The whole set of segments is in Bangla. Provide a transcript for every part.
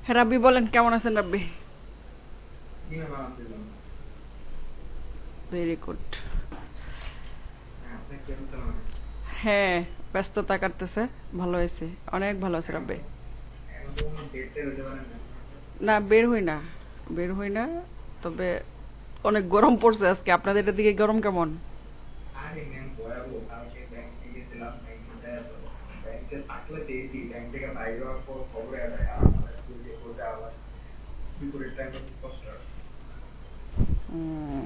হ্যাঁ রাব্বি বলেন, কেমন আছেন রাব্বি? জি ম্যাম, আলহামদুলিল্লাহ। Very good. হ্যাঁ, আপনার কি অবস্থা ম্যাম? হ্যাঁ, ব্যস্ততা কাটতেছে। ভালো হয়েছে, অনেক ভালো আছে এখন রাব্বি। তো এখন তো কোনো বেড টের হতে পারেন না। না, বের হই না, বের হই না। তবে অনেক গরম পড়ছে আজকে। আপনাদের এটার দিকে গরম কেমন? আরে ম্যাম, ভয়াবহ। কালকে ব্যাংকে গেছিলাম, ব্যাংকে যায় তো ব্যাংকে থাকলে পেয়েছি, ব্যাংক থেকে বাইরে হওয়ার পর খবরে যায় আর আমাদের স্কুল যে করতে আবার দুপুরের টাইমে খুব কষ্ট হয়। উম,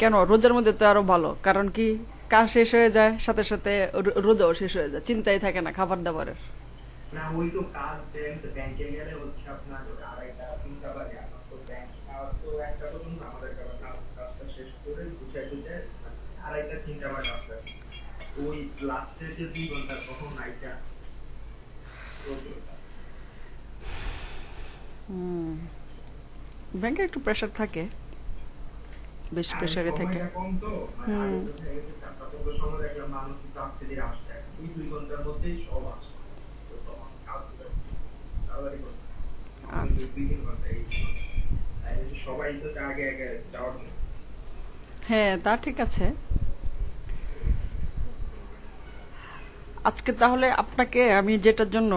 কেন, রোজার মধ্যে তো আরো ভালো, কারণ কি কাজ শেষ হয়ে যায় সাথে সাথে, রোজাও শেষ হয়ে যায়, চিন্তাই থাকে না খাবার দাবারের। না, ওই তো কাজ ব্যাংক ব্যাংকে গেলে হচ্ছে আপনার ওই 2:30 3টা বাজে। আমার তো ব্যাংক আর তো 1টা পর্যন্ত আমাদের কাজটা শেষ করে গুছাই টুছাই মানে 2:30 3টা বাজে আসলে। ওই লাস্টের যে 2 ঘন্টা তখন নাইটা প্রচুর কাজ। ব্যাংকে একটু প্রেশার থাকে, বেশ আর প্রেশারে থাকে। সময়টা কম তো, মানে হুম। আগে তো দেখা গেছে 4টা 5টার সময় দেখলাম মানুষ কিন্তু আসতে দিয়ে আসছে, এখন ওই 2 ঘন্টার মধ্যেই সব আসে। তো তখন কাজগুলো তাড়াতাড়ি করতে হয়। তখন ওই আচ্ছা। 2 3 ঘন্টা এই তাই জন্য সবাই তো আগে আগে যাওয়ার জন্য। হ্যাঁ, তা ঠিক আছে। আজকে তাহলে আপনাকে আমি যেটার জন্য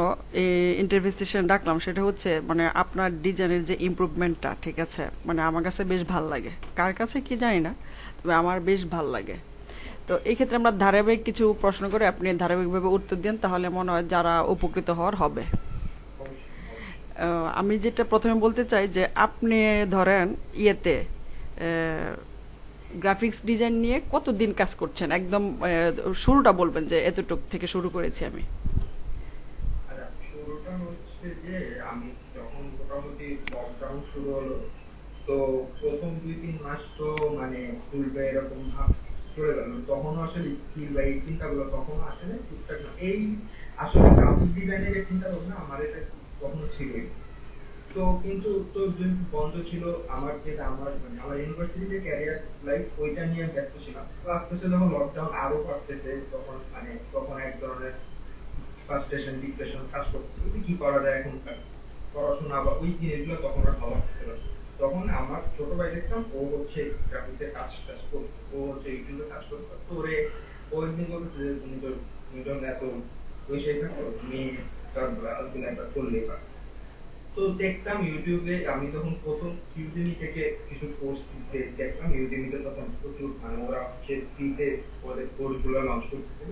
ইন্টারভিউ সেশন ডাকলাম সেটা হচ্ছে মানে আপনার ডিজাইনের যে ইমপ্রুভমেন্টটা, ঠিক আছে, মানে আমার কাছে বেশ ভাল লাগে, কার কাছে কি জানি না, তবে আমার বেশ ভাল লাগে। তো এই ক্ষেত্রে আমরা ধারাবাহিক কিছু প্রশ্ন করে আপনি ধারাবাহিকভাবে উত্তর দেন, তাহলে মনে হয় যারা উপকৃত হওয়ার হবে। অবশ্যই অবশ্যই। আমি যেটা প্রথমে বলতে চাই যে আপনি ধরেন ইয়েতে গ্রাফিক্স ডিজাইন নিয়ে কতদিন কাজ করছেন, একদম শুরুটা বলবেন যে এতটুক থেকে শুরু করেছি আমি। আচ্ছা, শুরুটা হচ্ছে যে আমি যখন মোটামুটি লকডাউন শুরু হলো, তো প্রথম 2 3 মাস তো মানে চলবে এরকম ভাব চলে গেল। তখন আসলে স্কিল বা এই চিন্তাগুলো তখন আসলে টুকটাক না। এই আসলে গ্রাফিক ডিজাইনের এই চিন্তা ভাবনা আমার এটা কখনো ছিলই না। তো কিন্তু তো যেহেতু বন্ধ ছিল, আমার যেটা আমার মানে আমার ইউনিভার্সিটিতে ক্যারিয়ার লাইফ ওইটা নিয়ে ব্যস্ত ছিলাম। তো আস্তে আস্তে যখন লকডাউন আরো বাড়তেছে তখন মানে তখন এক ধরনের ফ্রাস্ট্রেশন ডিপ্রেশন কাজ করতেছে যে কি করা যায় এখন, পড়াশোনা বা ওই জিনিসগুলো তখন আর ভালো লাগছিল না। তখন আমার ছোট ভাই দেখতাম, ও হচ্ছে গ্রাফিক্সের কাজ টাজ করতো, ও হচ্ছে ইউটিউবে কাজ করতো। তো ও একদিন বলতো যে তুমি তো এত বসে থাকো, তুমি খেলাধুলা একবার করলেই পারো। তো দেখতাম ইউটিউবে, আমি তখন প্রথম ইউডেমি থেকে কিছু কোর্স দেখলাম। ইউডেমিতে তখন প্রচুর মানে ওরা হচ্ছে ফ্রিতে ওদের কোর্স গুলো লঞ্চ করতেছিল।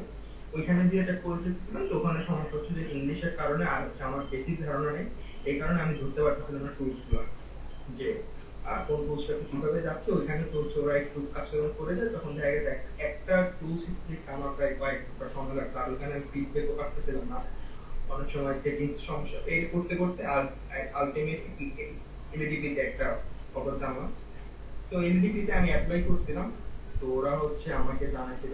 ওইখানে যে একটা কোর্স দেখছিলাম, তো ওখানে সমস্যা হচ্ছে যে ইংলিশের কারণে আর হচ্ছে আমার বেসিক ধারণা নেই। এই কারণে আমি ধরতে পারতেছিলাম না টুলস গুলো, যে কোন টুলসটা কিভাবে যাচ্ছে। ওইখানে টুলস ওরা একটু কাস্টমাইজ করে দেয়, তখন দেখা গেছে একটা টুলস শিখতে আমার প্রায় কয়েক ঘন্টা সময় লাগতো। আর ওইখানে আমি ফিডব্যাকও পাচ্ছিলাম না, অনেক সময় সেটিংস সমস্যা। এই করতে করতে আলটিমেটলি এলডিপিতে একটা খবর জানলাম। তো এলডিপিতে আমি অ্যাপ্লাই করছিলাম। তো ওরা হচ্ছে আমাকে জানাইছিল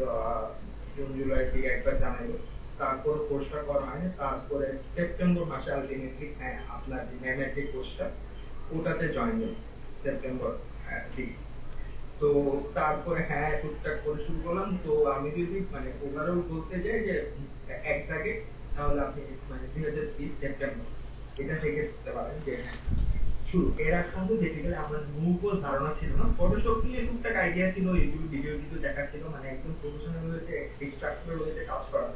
জুন জুলাইয়ের দিকে একবার জানাইলো। তারপর কোর্সটা করা হয়, তারপরে সেপ্টেম্বর মাসে আলটিমেটলি হ্যাঁ আপনার যে ম্যামের যে কোর্সটা ওটাতে জয়েন হই সেপ্টেম্বর দিকে। তো তারপরে হ্যাঁ টুকটাক করে শুরু করলাম। তো আমি যদি মানে ওভারঅল বলতে যাই যে এক দাগে, তাহলে আপনি মানে 2020 সেপ্টেম্বর এটা থেকে বুঝতে পারেন যে হ্যাঁ শুরু। এর আগ পর্যন্ত বেসিক্যালি আমার নুকো ধারণা ছিল না। ফটোশপ নিয়ে টুকটাক আইডিয়া ছিল, ইউটিউব ভিডিও টিডিও দেখা ছিল, মানে একদম প্রফেশনাল হয়েছে স্ট্রাকচারাল হয়েছে কাজ করা,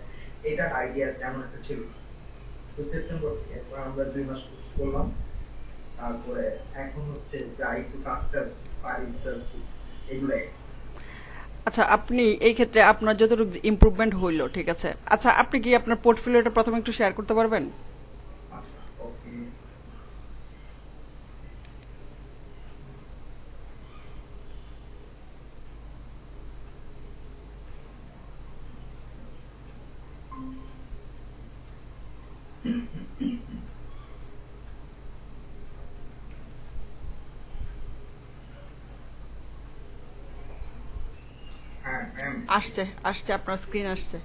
এটার আইডিয়া তেমন একটা ছিল না। তো সেপ্টেম্বর থেকে এরপর আমরা 2 মাস কোর্স করলাম। তারপরে এখন হচ্ছে যা কিছু কাজ টাজ পারি এগুলাই। আচ্ছা, আপনি এই ক্ষেত্রে আপনার যতটুকু ইমপ্রুভমেন্ট হইলো, ঠিক আছে, আচ্ছা আপনি কি আপনার পোর্টফোলিওটা প্রথমে একটু শেয়ার করতে পারবেন? আচ্ছা, ওকে। হ্যাঁ ম্যাম। আসছে, আসছে, আপনার স্ক্রিন আসছে।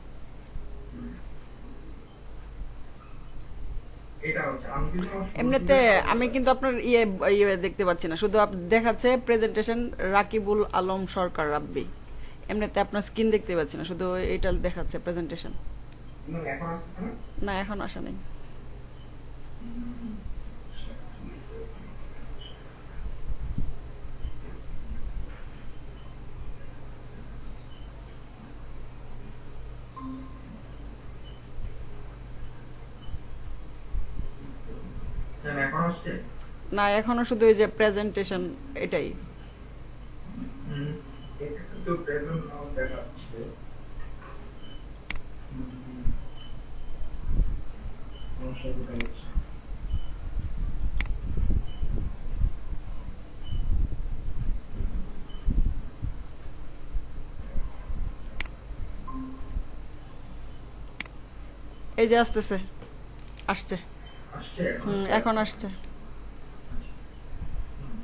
এটা হচ্ছে আমি কিন্তু আমার শুরু এমনিতে থেকে আলাদা আমি কিন্তু আপনার ইয়ে দেখতে পাচ্ছি না, শুধু দেখাচ্ছে প্রেজেন্টেশন রাকিবুল আলম সরকার রাব্বি। এমনিতে আপনার স্ক্রিন দেখতে পাচ্ছি না, শুধু এটা দেখাচ্ছে প্রেজেন্টেশন। এখন আসছে না। না, এখন আসা নেই। উম, ম্যাম এখন আসছে? না, এখনো শুধু ওই যে প্রেজেন্টেশন এটাই। হুম, এটা তো প্রেজেন্ট নাও দেখাচ্ছে। হুম, সমস্যা কোথায় হচ্ছে? এই যে আসতেছে, আসছে। আসছে? এখন হুম, আসছে? এখন আসছে। হুম।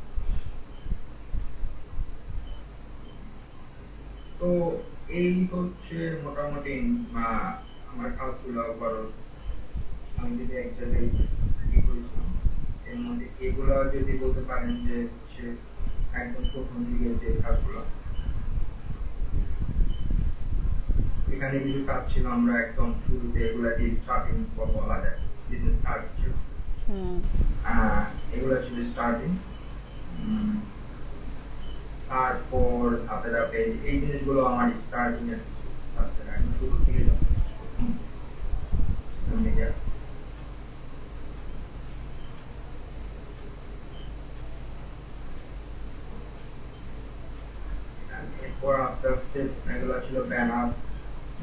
তো এই হচ্ছে মোটামুটি আহ, আমার কাজগুলো বড়, আমি যদি এক জায়গায় ই করেছিলাম, এর মধ্যে এগুলো যদি বলতে পারেন যে হচ্ছে একদম প্রথম দিকে যে কাজগুলো, এখানে কিছু কাজ ছিল আমরা একদম শুরুতে এগুলা দিয়ে স্টার্টিং বলা যায়, বিজনেস স্টার্ট ছিল। হুম। আহ, এগুলা ছিল স্টার্টিং। তারপর ধাপে ধাপে এই জিনিসগুলো আমার স্টার্টিং এর কাজটা একদম শুরু থেকে যখন প্রথম system থেকে। এরপর আস্তে আস্তে এগুলো ছিল ব্যানার,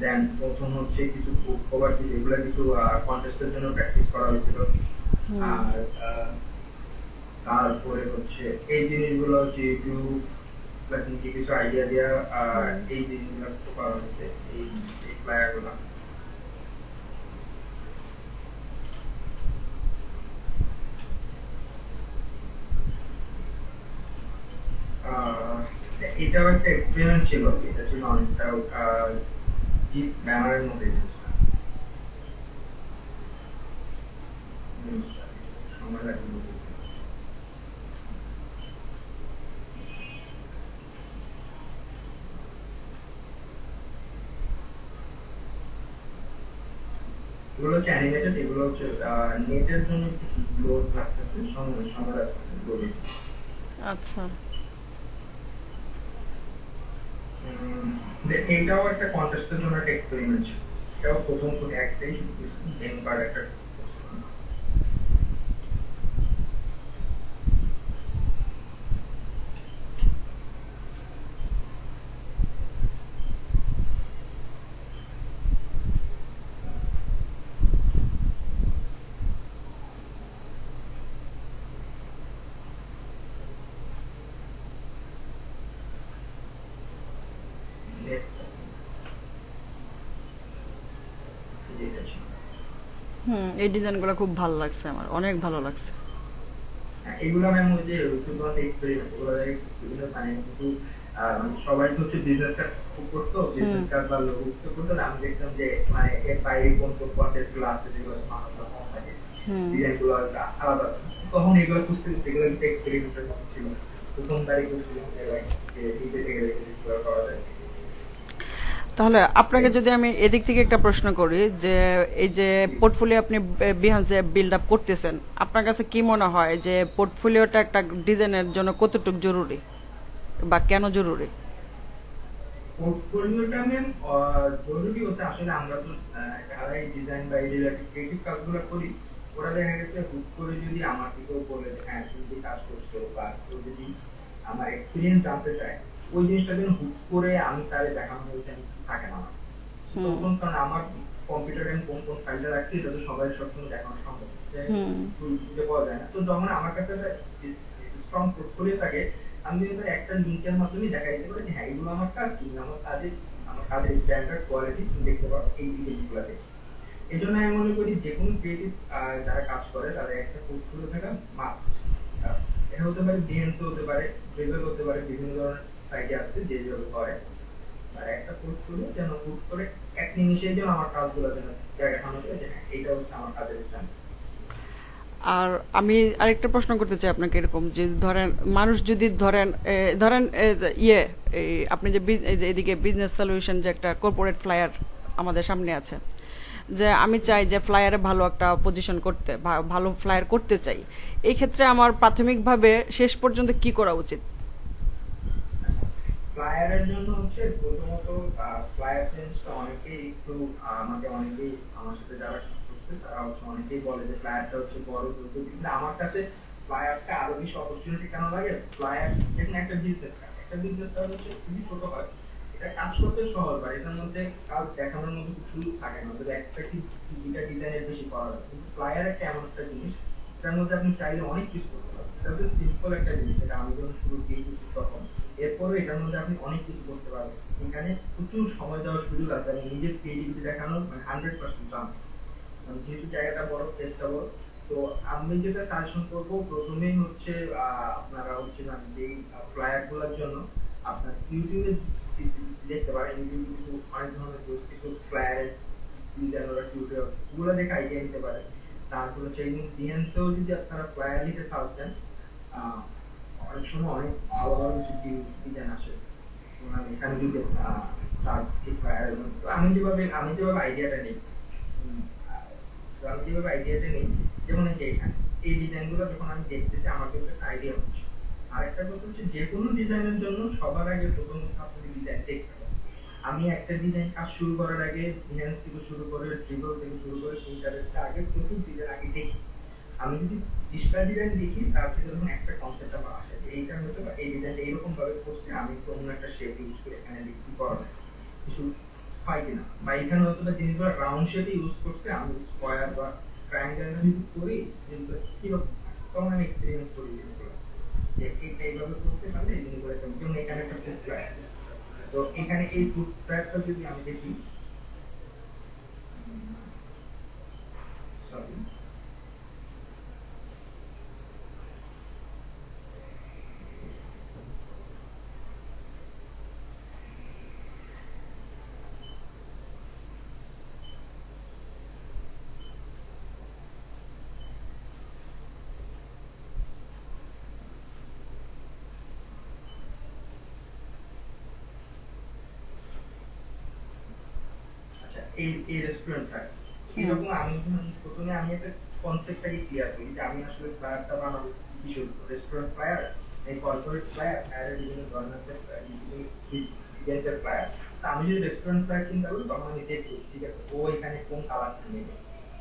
দেন প্রথম হচ্ছে কিছু কভার, এগুলো কিছু কন্টেস্টের জন্য প্র্যাকটিস করা হয়েছিল। হুম। আর তারপরে হচ্ছে এই জিনিসগুলো হচ্ছে ইউটিউব প্লাস নিজে কিছু আইডিয়া দেওয়া, হুম। এই জিনিসগুলো করা হয়েছে, এই এই ফ্লায়ার গুলো। আহ, এটাও একটা এক্সপেরিমেন্ট ছিল, এটা ছিল অনেকটা জিপ ব্যানারের মধ্যে জিনিসটা। জিনিসটা সময় লাগবে বলতে। এগুলো হচ্ছে অ্যানিমেটেড, এগুলো হচ্ছে নেটের জন্য কিছু লোড লাগতেছে, সময় সময় লাগতেছে লোডে। আচ্ছা। এইটাও একটা কন্টেস্টের জন্য একটা এক্সপেরিমেন্ট ছিল। এটাও প্রথম থেকে একটাই শুরু করেছি, মেম্বার একটা নেট, যেটা ছিল। হুম, এই ডিজাইনগুলো খুব ভালো লাগছে, আমার অনেক ভালো লাগছে। এগুলো ম্যাম ওই যে শুধুমাত্র এক্সপেরিমেন্ট, এগুলো বিভিন্ন মানে কিন্তু মানে সবাই তো হচ্ছে বিজনেস কার্ড করতো, হুম। বিজনেস কার্ড বা লোগো করতো না, আমি দেখতাম যে মানে এর বাইরে কোন কোন কন্টেন্ট গুলো আছে যেগুলো মানুষরা কম থাকে, হুম। ডিজাইন গুলো আলাদা আছে। তখন এগুলো খুঁজতে খুঁজতে এগুলো কিছু এক্সপেরিমেন্টের মতো ছিল, প্রথমবারই করছিলাম যে like, যে এইটা থেকে দেখে যে কিভাবে করা যায়। তাহলে আপনাকে যদি আমি এদিক থেকে একটা প্রশ্ন করি যে এই যে পোর্টফোলিও আপনি বিহান্সে বিল্ড আপ করতেছেন, আপনার কাছে কি মনে হয় যে পোর্টফোলিওটা একটা ডিজাইনের জন্য কতটুকু জরুরি বা কেন জরুরি? পোর্টফোলিওটা ম্যাম জরুরি হতে আসলে আমরা তো যারাই ডিজাইন বা এই রিলেটেড ক্রিয়েটিভ কাজগুলো করি, ওরা দেখা গেছে হুট করে যদি আমাকে কেউ বলে যে হ্যাঁ তুমি কি কাজ করছো, বা কেউ যদি আমার এক্সপিরিয়েন্স জানতে চায়, ওই জিনিসটা যেন হুট করে আমি তারে দেখানো হয়েছে থাকে না আমার। হুম। তখন কারণ আমার কম্পিউটারে আমি কোন কোন ফাইলটা রাখছি এটা তো সবাই সবসময় দেখানো সম্ভব না। হুম। খুঁজে পাওয়া যায় না, তো যখন আমার কাছে স্ট্রং পোর্টফোলিও থাকে, আমি কিন্তু একটা লিঙ্কের মাধ্যমে দেখা দিতে পারি যে হ্যাঁ এগুলো আমার কাজ, কিন্তু আমার কাজের স্ট্যান্ডার্ড কোয়ালিটি তুমি দেখতে পারো এই জিনিসগুলো দেখে। এই জন্য আমি মনে করি যে কোনো ক্রিয়েটিভ যারা কাজ করে তাদের একটা পোর্টফোলিও থাকা মাস্ট। এটা হতে পারে বিএনসি, হতে পারে ড্রিবল, হতে পারে বিভিন্ন ধরনের সাইটে আছে যে যেভাবে করে। আর একটা পোর্টফোলিও যেন হুট করে এক নিমিষেই যেন আমার কাজগুলো যেন দেখানো যায় যে হ্যাঁ এইটা হচ্ছে আমার কাজের স্ট্যান্ডার্ড। আর আমি আরেকটা প্রশ্ন করতে চাই আপনাকে, এরকম যে ধরেন মানুষ যদি ধরেন ইয়ে আপনি যে এই যে এদিকে বিজনেস সলিউশন যে একটা কর্পোরেট ফ্লায়ার আমাদের সামনে আছে, যে আমি চাই যে ফ্লায়ারে ভালো একটা পজিশন করতে, ভালো ফ্লায়ার করতে চাই, এই ক্ষেত্রে আমার প্রাথমিকভাবে শেষ পর্যন্ত কি করা উচিত? আচ্ছা, ফ্লায়ারের জন্য হচ্ছে প্রথমত ফ্লায়ার চেঞ্জটা অনেকেই একটু আমাকে অনেকেই আমার সাথে যারা কাজ করছে তারা হচ্ছে অনেকেই বলে যে ফ্লায়ারটা হচ্ছে বড় দ্রুত, কিন্তু আমার কাছে ফ্লায়ারটা আরো বেশি অপরচুনিটি কেন লাগে, ফ্লায়ার এখানে একটা বিজনেস কার্ড, একটা বিজনেস কার্ড হচ্ছে খুবই ছোট হয়, এটা কাজ করতে সহজ হয়, এটার মধ্যে কাজ দেখানোর মধ্যে কিছু থাকে না, তবে একটা কি দুইটা ডিজাইনের বেশি করা যায়, কিন্তু ফ্লায়ার একটা এমন একটা জিনিস এটার মধ্যে আপনি চাইলে অনেক কিছু করতে পারবেন, এটা হচ্ছে সিম্পল একটা জিনিস, এটা আমি যখন শুরু দিয়েছি তখন, এরপরে এটার মধ্যে আপনি অনেক কিছু করতে পারবেন, এখানে প্রচুর সময় দেওয়ার সুযোগ আছে এবং নিজের ক্রিয়েটিভিটি দেখানোর মানে 100% চান্স, যেহেতু জায়গাটা বড়, প্লেসটা বড়। তো আমি যেটা সাজেশন করবো প্রথমেই হচ্ছে আপনারা হচ্ছে না যেই ফ্লায়ার গুলোর জন্য আপনার ইউটিউবে দেখতে পারেন, ইউটিউবে কিছু অনেক ধরনের কিছু ফ্লায়ার ডিজাইন ওরা টিউটোরিয়াল ওগুলো দেখে আইডিয়া নিতে পারেন। তারপর হচ্ছে বিহেন্সেও যদি আপনারা ফ্লায়ার নিতে সার্চ দেন, আহ, অনেক সময় অনেক ভালো ভালো কিছু ডিজাইন আসে, মানে এখানে যদি সার্চ ফ্লায়ার, আমি যেভাবে আইডিয়াটা নিই, হুম, তো আমি যেভাবে আইডিয়াটা নিই, যেমন এই যে এখানে এই ডিজাইনগুলো যখন আমি দেখতেছি আমার কিন্তু একটা আইডিয়া হচ্ছে। আরেকটা কথা হচ্ছে যে কোনো ডিজাইনের জন্য সবার আগে প্রথম কথা আপনাকে ডিজাইন দেখতে হবে। আমি একটা ডিজাইন কাজ শুরু করার আগে Behance থেকে শুরু করে Dribble থেকে শুরু করে Pinterest আগে প্রচুর ডিজাইন আগে দেখি। আমি যদি 20টা ডিজাইন দেখি তার থেকে যখন একটা কনসেপ্ট আমার আসে যে এইটা হয়তো বা এই ডিজাইনটা এইরকম ভাবে করছে, আমি তো অন্য একটা শেপ ইউজ করে এখানে কি করা যায়, কিছু হয় কিনা, বা এখানে হয়তো বা জিনিসগুলো রাউন্ড শেপে ইউজ করছে, আমি স্কোয়ার বা ট্রায়াঙ্গেল যদি করি জিনিসগুলো কিরকম হয়, তখন আমি এক্সপেরিমেন্ট করি জিনিসগুলো যে এইটা এইভাবে করতে পারলে এই জিনিসগুলো কেমন, যেমন এখানে একটা ফুড ট্রায়াল, তো এখানে এই ফুড ট্রায়ালটা যদি আমি দেখি, সরি, আচ্ছা এই এই রেস্টুরেন্ট থাকে হুম। এরকম, আমি যখন প্রথমে আমি একটা কনসেপ্টটাকে ক্লিয়ার করি যে আমি আসলে ফ্লায়ারটা বানাবো কিছু রেস্টুরেন্ট ফ্লায়ার, এই কর্পোরেট ফ্লায়ার আর বিভিন্ন ধরনের ইভেন্টের ফ্লায়ার। তা আমি যদি রেস্টুরেন্ট ফ্লায়ার চিন্তা করি তখন আমি দেখবো ঠিক আছে ও এখানে কোন কালারটা নেবে,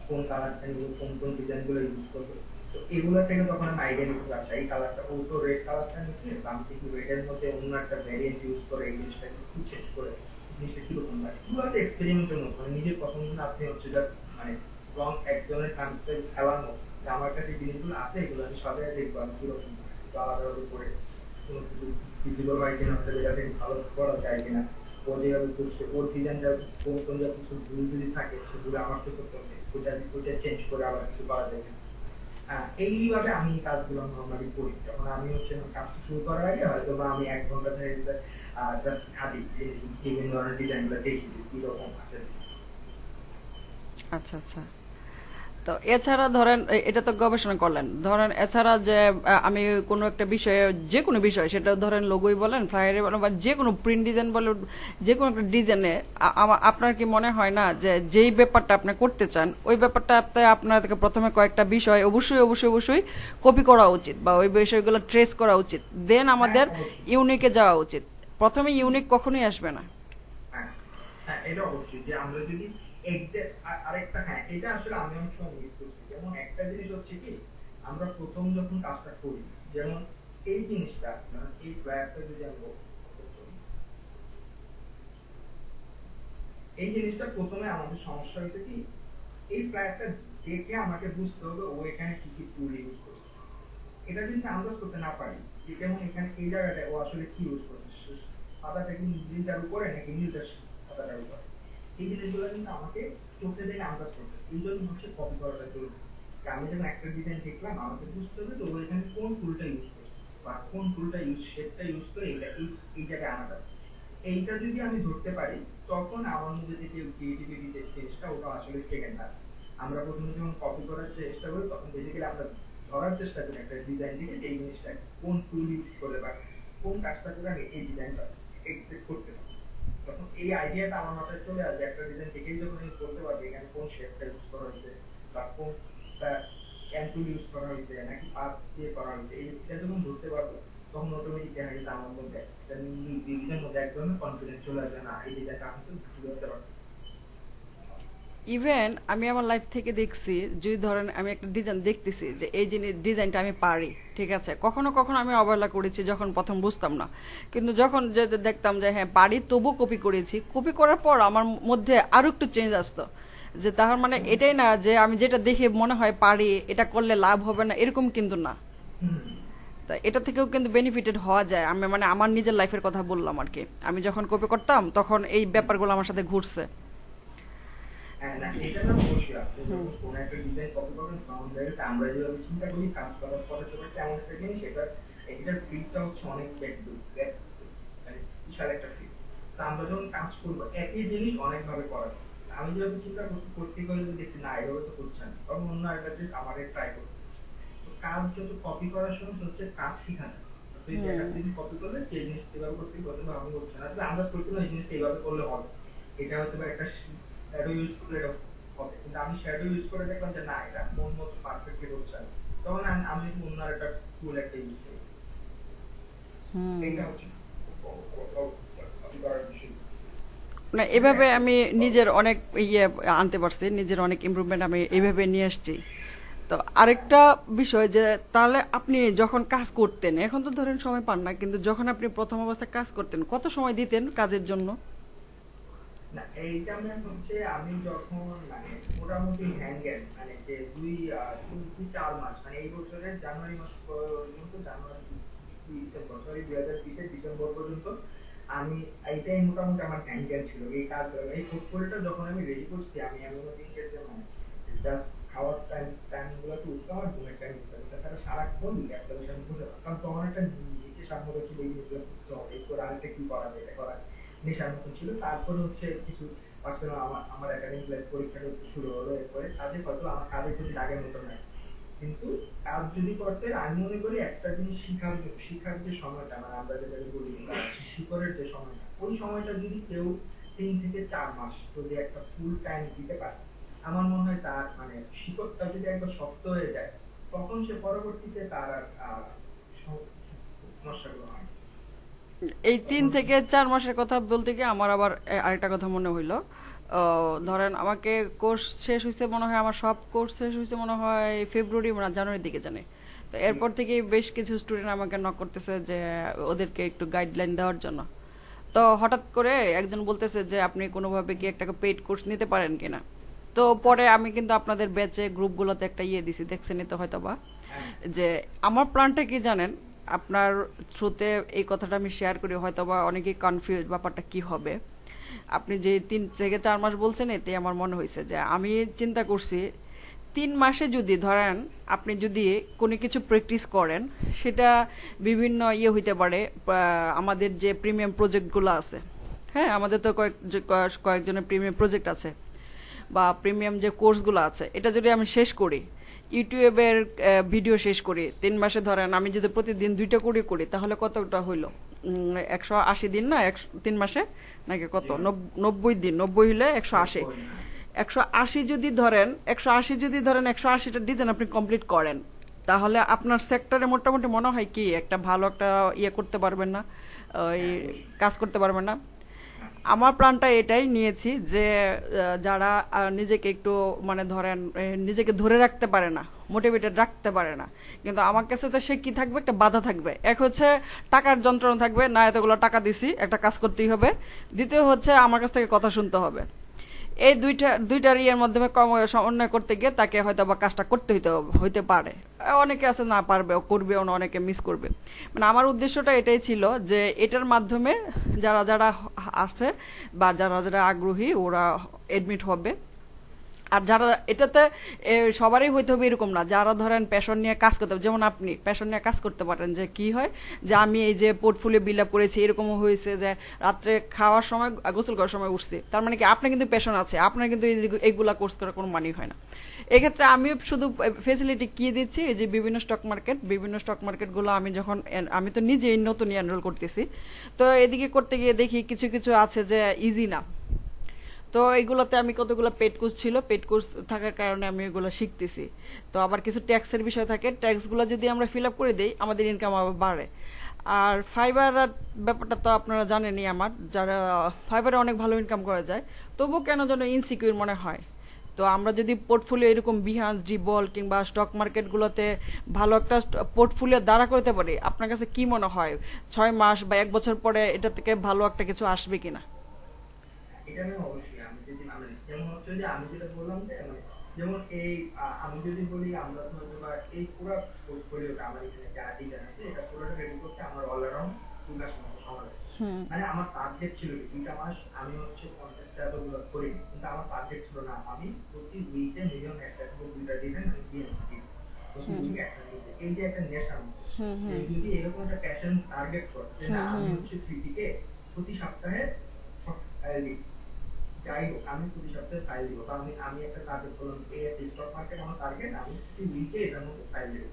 কোন কালারটা নিবে, কোন কোন ডিজাইন গুলো ইউজ করবে, তো এগুলো থেকে তখন আমি আইডিয়া নিতে পারছি এই কালারটা ও তো রেড কালারটা নিচ্ছে, তো আমি কিন্তু রেড এর মধ্যে অন্য একটা ভ্যারিয়েন্ট ইউজ করে এই জিনিসটাকে একটু চেঞ্জ করে জিনিসটা কিরকম লাগে, এগুলো একটা এক্সপেরিমেন্টের মতো, মানে নিজের পছন্দ না আপনি হচ্ছে জাস্ট মানে রং একজনের কানতে খেলানো, যে আমার কাছে এই জিনিসগুলো আছে এগুলো আমি সবাই দেখবো আমি কিরকম একটু আলাদাভাবে করে কোনো কিছু ভিজিবল হয় কিনা, অথবা এটা থেকে ভালো করা যায় কিনা, ও যেভাবে করছে ওর ডিজাইনটা কোন কোন যা কিছু ভুল যদি থাকে সেগুলো আমার তো করতে হবে, ওটা ওটা চেঞ্জ করে আবার কিছু করা যায় কিনা। এইভাবে আমি কাজগুলো নর্মালি করি, যখন আমি হচ্ছে কাজটা শুরু করার আগে হয়তো বা আমি 1 ঘন্টা ধরে জাস্ট ঘাটি যে বিভিন্ন ধরনের ডিজাইনগুলো দেখি যে কিরকম আছে। আচ্ছা, আচ্ছা। তো এছাড়া ধরেন এটা তো গবেষণা করলেন, ধরেন এছাড়া যে আমি কোনো একটা বিষয়ে, যে কোনো বিষয় সেটা ধরেন লোগোই বলেন, ফ্লায়ারে বলেন, বা যে কোনো প্রিন্ট ডিজাইন বলেন, যে কোনো একটা ডিজাইনে আপনার কি মনে হয় না যে যেই ব্যাপারটা আপনি করতে চান ওই ব্যাপারটা আপনাদেরকে প্রথমে কয়েকটা বিষয় অবশ্যই অবশ্যই অবশ্যই কপি করা উচিত, বা ওই বিষয়গুলো ট্রেস করা উচিত, দেন হ্যাঁ আমাদের অবশ্যই। ইউনিকে যাওয়া উচিত? প্রথমে ইউনিক কখনোই আসবে না। হ্যাঁ, হ্যাঁ, এটা অবশ্যই যে আমরা যদি এক্সাক্ট আরেকটা, হ্যাঁ এটা আসলে আমি অনেক সময় মিস করছি, যেমন একটা জিনিস হচ্ছে কি আমরা প্রথম যখন কাজটা করি, যেমন এই জিনিসটা মানে এই ফ্ল্যাটটা যদি আমরা এই জিনিসটা প্রথমে আমাদের সমস্যা হয়েছে কি এই ফ্ল্যাটটা দেখে আমাকে বুঝতে হবে ও এখানে কি কি টুল ইউজ করছে, এটা যদি আন্দাজ করতে না পারি যে যেমন এখানে এই জায়গাটায় ও আসলে কি ইউজ করছে, পাতাটা কি নীলটার উপরে নাকি নীলটার পাতাটার উপরে, এই জিনিসগুলো কিন্তু আমাকে চোখে দেখে আন্দাজ করতে হবে। এই জন্য হচ্ছে কপি করাটা জরুরি, যে আমি যখন একটা ডিজাইন দেখলাম আমাকে বুঝতে হবে তো ও এখানে কোন টুলটা ইউজ করছে বা কোন টুলটা ইউজ শেপটা ইউজ করে এটা এই জায়গায় আনাটা, এইটা যদি আমি ধরতে পারি তখন আমার মধ্যে থেকে ক্রিয়েটিভিটি যে চেষ্টা ওটা আসলে সেকেন্ড হার। আমরা প্রথমে যখন কপি করার চেষ্টা করি তখন বেসিক্যালি আমরা ধরার চেষ্টা করি একটা ডিজাইন থেকে এই জিনিসটা কোন টুল ইউজ করে বা কোন কাজটা করে আমি এই ডিজাইনটা এক্সিকিউট করতে পারি। তখন এই আইডিয়াটা আমার মাথায় চলে আসে একটা ডিজাইন থেকেই যখন আমি বলতে পারবো এখানে কোন শেপটা ইউজ করা হয়েছে বা কোনটা ক্যান্টুল ইউজ করা হয়েছে নাকি পাত দিয়ে করা হয়েছে এটা যখন বুঝতে পারবো তখন অটোমেটিক দেখা গেছে আমার মধ্যে ডিজাইনের মধ্যে এক ধরনের কনফিডেন্স চলে আসবে না এই ডিজাইনটা আমি তো বুঝতে করতে পারছি। ইভেন আমি আমার লাইফ থেকে দেখছি, যদি ধরেন আমি একটা ডিজাইন দেখতেছি যে এই জিনিস ডিজাইনটা আমি পারি, ঠিক আছে, কখনো কখনো আমি অবহেলা করেছি যখন প্রথম বুঝতাম না, কিন্তু যখন যে দেখতাম যে হ্যাঁ পারি, তবু কপি করেছি, কপি করার পর আমার মধ্যে আরো একটু চেঞ্জ আসতো, যে তার মানে এটাই না যে আমি যেটা দেখে মনে হয় পারি এটা করলে লাভ হবে না, এরকম কিন্তু না। হুম। তা এটা থেকেও কিন্তু বেনিফিটেড হওয়া যায়। আমি মানে আমার নিজের লাইফের কথা বললাম আর কি, আমি যখন কপি করতাম তখন এই ব্যাপারগুলো আমার সাথে ঘুরছে। হ্যাঁ, না এটা না অবশ্যই আপনি যখন কোনো একটা ডিজাইন কপি করবেন তখন দেখা গেছে আমরা যেভাবে চিন্তা করি কাজ করার পরে তো একটা এমন একটা জিনিস এটার ফিটটা হচ্ছে অনেক মানে বিশাল একটা ফিট। তা আমরা যখন কাজ করবো একই জিনিস অনেক ভাবে করা যায়। আমি যেভাবে চিন্তা করছি করতে গেলে যদি দেখছি না এভাবে তো করছে না তখন অন্য একটা জিনিস আমার ট্রাই করবো। তো কাজ যত কপি করার সময় হচ্ছে কাজ শিখানো। তো এই যে একটা জিনিস কপি করলে সেই জিনিস এভাবে করতে করতে বা আমি করছি না আসলে আন্দাজ করতে না এই জিনিসটা এইভাবে করলে হবে, এটা হয়তো বা একটা শ্যাডো ইউজ করলে এটা হবে, কিন্তু আমি শ্যাডো ইউজ করে দেখলাম যে না এটা মন মতো পারফেক্টলি হচ্ছে না, তখন আমি অন্য একটা টুল একটা ইউজ করি। হুম। এইটা হচ্ছে কপি করার বিষয়। না, এভাবে আমি নিজের অনেক ইয়ে আনতে পারছি, নিজের অনেক ইমপ্রুভমেন্ট আমি এইভাবে নিয়ে আসছি। তো আরেকটা বিষয় যে তাহলে আপনি যখন কাজ করতেন, এখন তো ধরেন সময় পান না, কিন্তু যখন আপনি প্রথম অবস্থায় কাজ করতেন কত সময় দিতেন কাজের জন্য? না এইটা মানে হচ্ছে আমি যখন মানে মোটামুটি হ্যান্ডেল মানে যে দুই 4 মাস মানে এই বছরের জানুয়ারি মাস পর্যন্ত, জানুয়ারি ডিসেম্বর সরি 2020 ডিসেম্বর পর্যন্ত আমি এইটাই মোটামুটি আমার হ্যান্ডেল ছিল এই কাজ। এই পোর্টফোলিওটা যখন আমি রেডি করছি আমি এমন দিন গেছে মানে জাস্ট খাওয়ার টাইম গুলো তো উঠতে আমার ঘুমের টাইম উঠতে হবে, তাছাড়া সারাক্ষণ ল্যাপটপের সামনে বসে থাকতাম, কারণ তখন একটা নিজেকে সামনে রেখে এই জিনিসগুলো করতে হবে, এরপর আরেকটা কি করা যায় এটা করা নেশার মতো ছিল। তারপরে হচ্ছে কিছু পার্সোনাল আমার একাডেমিক লাইফ পরীক্ষা শুরু হলো, এরপরে কাজে হয়তো আমার কাজের প্রতি আগের মতো নাই, কিন্তু কাজ যদি করতে আমি মনে করি একটা জিনিস শিখার যে সময়টা মানে আমরা যেটাকে বলি শিকড়ের যে সময়টা, ওই সময়টা যদি কেউ 3 থেকে 4 মাস যদি একটা ফুল টাইম দিতে পারে আমার মনে হয় তার মানে শিকড়টা যদি একবার শক্ত হয়ে যায় তখন সে পরবর্তীতে তার আর সমস্যাগুলো হয় না। এই তিন তখন থেকে চার মাসের কথা বলতে গিয়ে আমার আবার আরেকটা কথা মনে হইলো। ধরেন আমাকে কোর্স শেষ হয়েছে মনে হয়, আমার সব কোর্স শেষ হয়েছে মনে হয় ফেব্রুয়ারি না জানুয়ারির দিকে জানে। তো এরপর থেকে বেশ কিছু স্টুডেন্ট আমাকে নক করতেছে যে ওদেরকে একটু গাইডলাইন দেওয়ার জন্য। তো হঠাৎ করে একজন বলতেছে যে আপনি কোনোভাবে কি একটা পেইড কোর্স নিতে পারেন কিনা। তো পরে আমি কিন্তু আপনাদের ব্যাচে গ্রুপগুলোতে একটা ইয়ে দিছি, দেখছেনই তো হয়তোবা, হ্যাঁ, যে আমার প্ল্যানটা কি জানেন, আপনার থ্রুতে এই কথাটা আমি শেয়ার করি, হয়তোবা অনেকেই কনফিউজ ব্যাপারটা কি হবে। আপনি যে 3 থেকে 4 মাস বলছেন, এতে আমার মনে হয়েছে যে আমি চিন্তা করছি 3 মাসে যদি ধরেন আপনি যদি কোনো কিছু প্র্যাকটিস করেন, সেটা বিভিন্ন ইয়ে হইতে পারে। আমাদের যে প্রিমিয়াম প্রজেক্টগুলো আছে, হ্যাঁ আমাদের তো কয়েকজনের প্রিমিয়াম প্রজেক্ট আছে, বা প্রিমিয়াম যে কোর্সগুলো আছে, এটা যদি আমি শেষ করি, ইউটিউবের ভিডিও শেষ করি 3 মাসে, ধরেন আমি যদি প্রতিদিন 2টা করে করি তাহলে কতটা হইলো? 180 দিন না 3 মাসে, নাকি কত, 90 দিন, 90 হইলে 180। 180 যদি ধরেন, 180টা ডিজাইন আপনি কমপ্লিট করেন, তাহলে আপনার সেক্টরে মোটামুটি মনে হয় কি একটা ভালো একটা ইয়ে করতে পারবেন না, ওই হ্যাঁ, কাজ করতে পারবেন না। আমার প্ল্যানটা এটাই নিয়েছি যে যারা নিজেকে একটু মানে ধরেন নিজেকে ধরে রাখতে পারে না, মোটিভেটেড রাখতে পারে না, কিন্তু আমার কাছে তো সে কি থাকবে, একটা বাধা থাকবে। এক হচ্ছে টাকার যন্ত্রণা থাকবে, না এতগুলো টাকা দিছি একটা কাজ করতেই হবে। দ্বিতীয় হচ্ছে আমার কাছ থেকে কথা শুনতে হবে। এই দুইটার ইয়ের মাধ্যমে সমন্বয় করতে গিয়ে তাকে হয়তো বা কাজটা করতে হইতে পারে। অনেকে আছে না পারবে, করবে, অনেকে মিস করবে। মানে আমার উদ্দেশ্যটা এটাই ছিল যে এটার মাধ্যমে যারা যারা আছে বা যারা যারা আগ্রহী ওরা এডমিট হবে, আর যারা এটাতে সবারই হইতে হবে এরকম না, যারা ধরেন প্যাশন নিয়ে কাজ করতে হবে, যেমন আপনি প্যাশন নিয়ে কাজ করতে পারেন, যে কি হয় যে আমি এই যে পোর্টফোলিও বিল্ড আপ করেছি, এরকমও হয়েছে যে রাত্রে খাওয়ার সময় গোসল করার সময় উঠছি, তার মানে কি আপনার কিন্তু প্যাশন আছে, আপনার কিন্তু এইগুলা কোর্স করার কোনো মানি হয় না। এক্ষেত্রে আমি শুধু ফেসিলিটি কি দিচ্ছি, এই যে বিভিন্ন স্টক মার্কেটগুলো আমি যখন আমি তো নিজেই নতুন এনরোল করতেছি, তো এদিকে করতে গিয়ে দেখি কিছু কিছু আছে যে ইজি না। তো এইগুলোতে আমি কতগুলো পেড কোর্স ছিল, পেড কোর্স থাকার কারণে আমি এগুলো শিখতেছি। তো আবার কিছু ট্যাক্সের বিষয় থাকে, ট্যাক্সগুলো যদি আমরা ফিল আপ করে দিই আমাদের ইনকাম আবার বাড়ে। আর ফাইবার ব্যাপারটা তো আপনারা জানেনই, আমার যারা ফাইবারে অনেক ভালো ইনকাম করা যায়, তবু কেন যেন ইনসিকিউর মনে হয়। তো আমরা যদি পোর্টফোলিও এরকম বিহান্স ডিবল কিংবা স্টক মার্কেটগুলোতে ভালো একটা পোর্টফোলিও দাঁড়া করতে পারি, আপনার কাছে কি মনে হয় 6 মাস বা 1 বছর পরে এটা থেকে ভালো একটা কিছু আসবে কিনা? এটা আমি অবশ্যই, আমি যদি মানে যেমন হচ্ছে যে আমি যেটা বললাম যে মানে যেমন এই আমি যদি বলি আমরা তো হয়তো বা এই পুরো পোর্টফোলিওটা আমার এখানে যা ডিজাইন আছে এটা পুরোটা রেডি করতে আমার অল অ্যারাউন্ড 2 মাস মতো সময় লাগছে। হুম মানে আমার টার্গেট ছিল কি 2টা মাস আমি হচ্ছে 50টা এতগুলো করিনি, কিন্তু আমার টার্গেট ছিল না আমি প্রতি উইকে মিনিমাম একটা থেকে 2টা ডিজাইন আমি দিয়েছি, প্রতি হুম উইকে একটা দিতে। এই যে একটা নেশার মতো হুম যে হুম যদি এরকম একটা প্যাশন টার্গেট করে যে না হুম আমি হুম হচ্ছে ফ্রিটিকে প্রতি সপ্তাহে দিই, যাই হোক আমি প্রতি সপ্তাহে ফাইল দিব, তো আমি আমি একটা টার্গেট করলাম এই একটা স্টক মার্কেট আমার টার্গেট, আমি প্রতি উইকে এটার মধ্যে ফাইল দিব।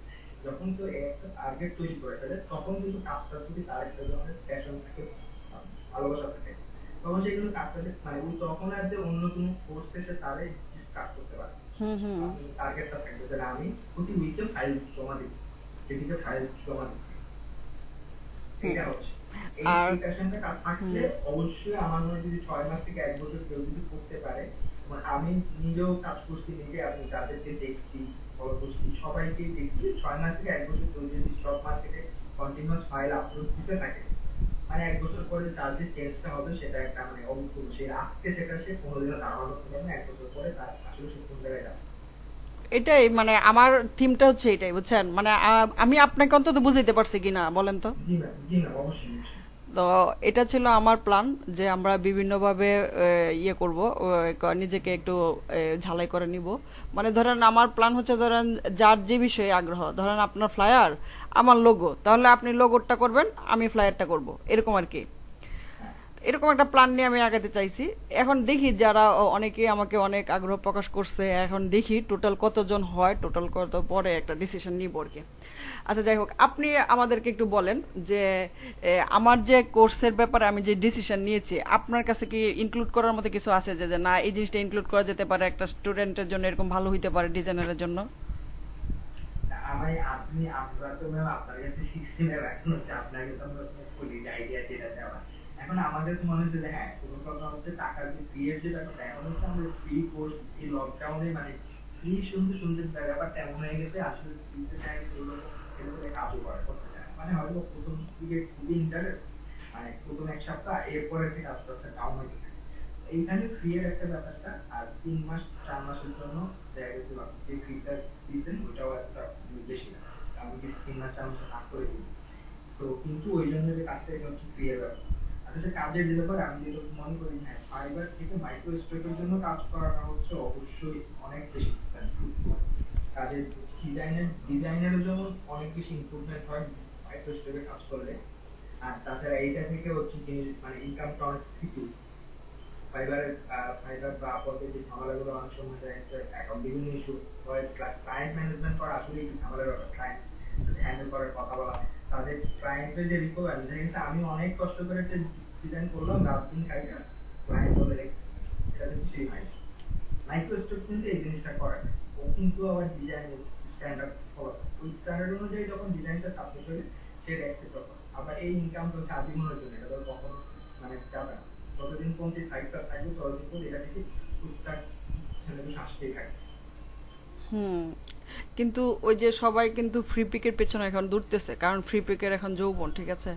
যখন তো একটা টার্গেট তৈরি করে ফেলে তখন কিন্তু কাজটার প্রতি তার একটা ধরনের প্যাশন থাকে, ভালোবাসা থাকে, তখন সে কিন্তু কাজটাতে মানে ওই তখন আর যে অন্য কোনো কোর্স এসে তারে স্টার্ট করতে পারে। হুম হুম টার্গেটটা থাকবে যে না, আমি প্রতি উইকে ফাইল জমা দিচ্ছি, সেদিকে ফাইল জমা দিচ্ছি, হুম। এটা হচ্ছে এই আর এই প্যাশনটা কাজ হুম থাকলে অবশ্যই আমার মনে হয় যদি 6 মাস থেকে 1 বছর কেউ যদি করতে পারে, মানে আমি নিজেও কাজ করছি, নিজে আমি যাদেরকে দেখছি ফলো করছি সবাইকেই দেখছি 6 মাস থেকে 1 বছর কেউ যদি স্টক মার্কেটে কন্টিনিউয়াস ফাইল আপলোড দিতে থাকে, মানে 1 বছর পরে তার যে চেঞ্জটা হবে সেটা একটা মানে অভূতপূর্ব, সে আজকে সেটা সে কোনোদিনও ধারণা করতে পারবে না 1 বছর পরে তার আসলে সে কোন জায়গায় যাবে। এটাই মানে আমার থিমটা হচ্ছে এটাই, বুঝছেন? মানে আমি আপনাকে অন্তত বুঝাইতে পারছি কিনা বলেন তো। জি ম্যাম অবশ্যই অবশ্যই। তো এটা ছিল আমার প্ল্যান, যে আমরা বিভিন্নভাবে ইয়ে করব, নিজেকে একটু ঝালাই করে নিব। মানে ধরেন আমার প্ল্যান হচ্ছে, ধরেন যার যে বিষয়ে আগ্রহ, ধরেন আপনার ফ্লায়ার, আমার লোগো, তাহলে আপনি লোগোটা করবেন, আমি ফ্লায়ারটা করব, এরকম আর কি। এরকম একটা প্ল্যান নিয়ে আমি আগাতে চাইছি। এখন দেখি যারা অনেকে আমাকে অনেক আগ্রহ প্রকাশ করছে, এখন দেখি টোটাল কতজন হয়, টোটাল কত পরে একটা ডিসিশন নিব আর কি। আচ্ছা যাই হোক, আপনি আমাদেরকে একটু বলেন যে আমার যে কোর্সের ব্যাপারে আমি যে ডিসিশন নিয়েছি, আপনার কাছে কি ইনক্লুড করার মতো কিছু আছে যে যে না এই জিনিসটা ইনক্লুড করা যেতে পারে, একটা স্টুডেন্টের জন্য এরকম ভালো হইতে পারে ডিজাইনারের জন্য? আমি আপনি আমরা তো ম্যাম আপনার কাছে শিখছি ম্যাম, এখন হচ্ছে আপনাকে তো আমরা বলি আইডিয়া যেটা দেওয়া। এখন আমাদের তো মনে হচ্ছে যে হ্যাঁ কোনো কথা হচ্ছে টাকার যে ফ্রি এর যে ব্যাপারটা, এখন হচ্ছে আমরা ফ্রি কোর্স এই লকডাউনে মানে ফ্রি শুনতে শুনতে ব্যাপারটা এমন হয়ে গেছে আসলে ফ্রিতে চাই সেগুলো এগুলো কাজও করে করতে চায়, মানে হয়তো প্রথম দিকে খুবই ইন্টারেস্ট, মানে প্রথম 1 সপ্তাহ এরপরে থেকে আস্তে আস্তে ডাউন হতে থাকে। এইখানে ফ্রি এর একটা ব্যাপারটা, আর 3 মাস 4 মাসের জন্য দেখা গেছে যে ফ্রিটা দিয়েছেন ওটাও একটা বেশি না, আমি কি 3 মাস 4 মাসে ভাগ করে দিই, তো কিন্তু ওই জন্য যে কাজটা এটা হচ্ছে ফ্রি এর ব্যাপার। আসলে কাজের ব্যাপারে আমি যেটা মনে করি হ্যাঁ ফাইবার থেকে মাইক্রো স্ট্রাকচারের জন্য কাজ করাটা হচ্ছে অবশ্যই অনেক বেশি fruitful। কাজের ডিজাইনের যেমন অনেক বেশি ইমপ্রুভমেন্ট হয় মাইক্রো স্ট্রাকচারে কাজ করলে, আর তাছাড়া এইটা থেকে হচ্ছে কি মানে ইনকামটা অনেক সিকিউর। ফাইবার বা আপওয়ার্কের যে ঝামেলাগুলো অনেক সময় দেখা যাচ্ছে এখন বিভিন্ন ইস্যু হয়, ক্লায়েন্ট ম্যানেজমেন্ট করা আসলে একটু ঝামেলার ব্যাপার, ক্লায়েন্ট হ্যান্ডেল করার কথা বলা, তাদের ক্লায়েন্টের যে রিকোয়ারমেন্ট দেখা গেছে আমি অনেক কষ্ট করে একটা ডিজাইন করলাম রাত দিন খাইটা, ক্লায়েন্ট বলে এটা তো কিছুই হয়। মাইক্রোস্টক কিন্তু এই জিনিসটা করে না। ও কিন্তু আবার ডিজাইন স্ট্যান্ডার্ড ফলো করে, ওই স্ট্যান্ডার্ড অনুযায়ী যখন ডিজাইনটা সাবমিট হবে সেটা অ্যাকসেপ্ট করে। আবার এই ইনকাম তো হচ্ছে আজীবনের জন্য, এটা তো কখনো মানে যাবে না, যতদিন পর্যন্ত এই সাইটটা থাকবে ততদিন পর্যন্ত এটা থেকে টুকটাক কিছু আসতেই থাকবে। হুম। কিন্তু ওই যে সবাই কিন্তু ফ্রি পিকের পেছনে এখন দৌড়তেছে, কারণ ফ্রি পিকের এখন যৌবন, ঠিক আছে,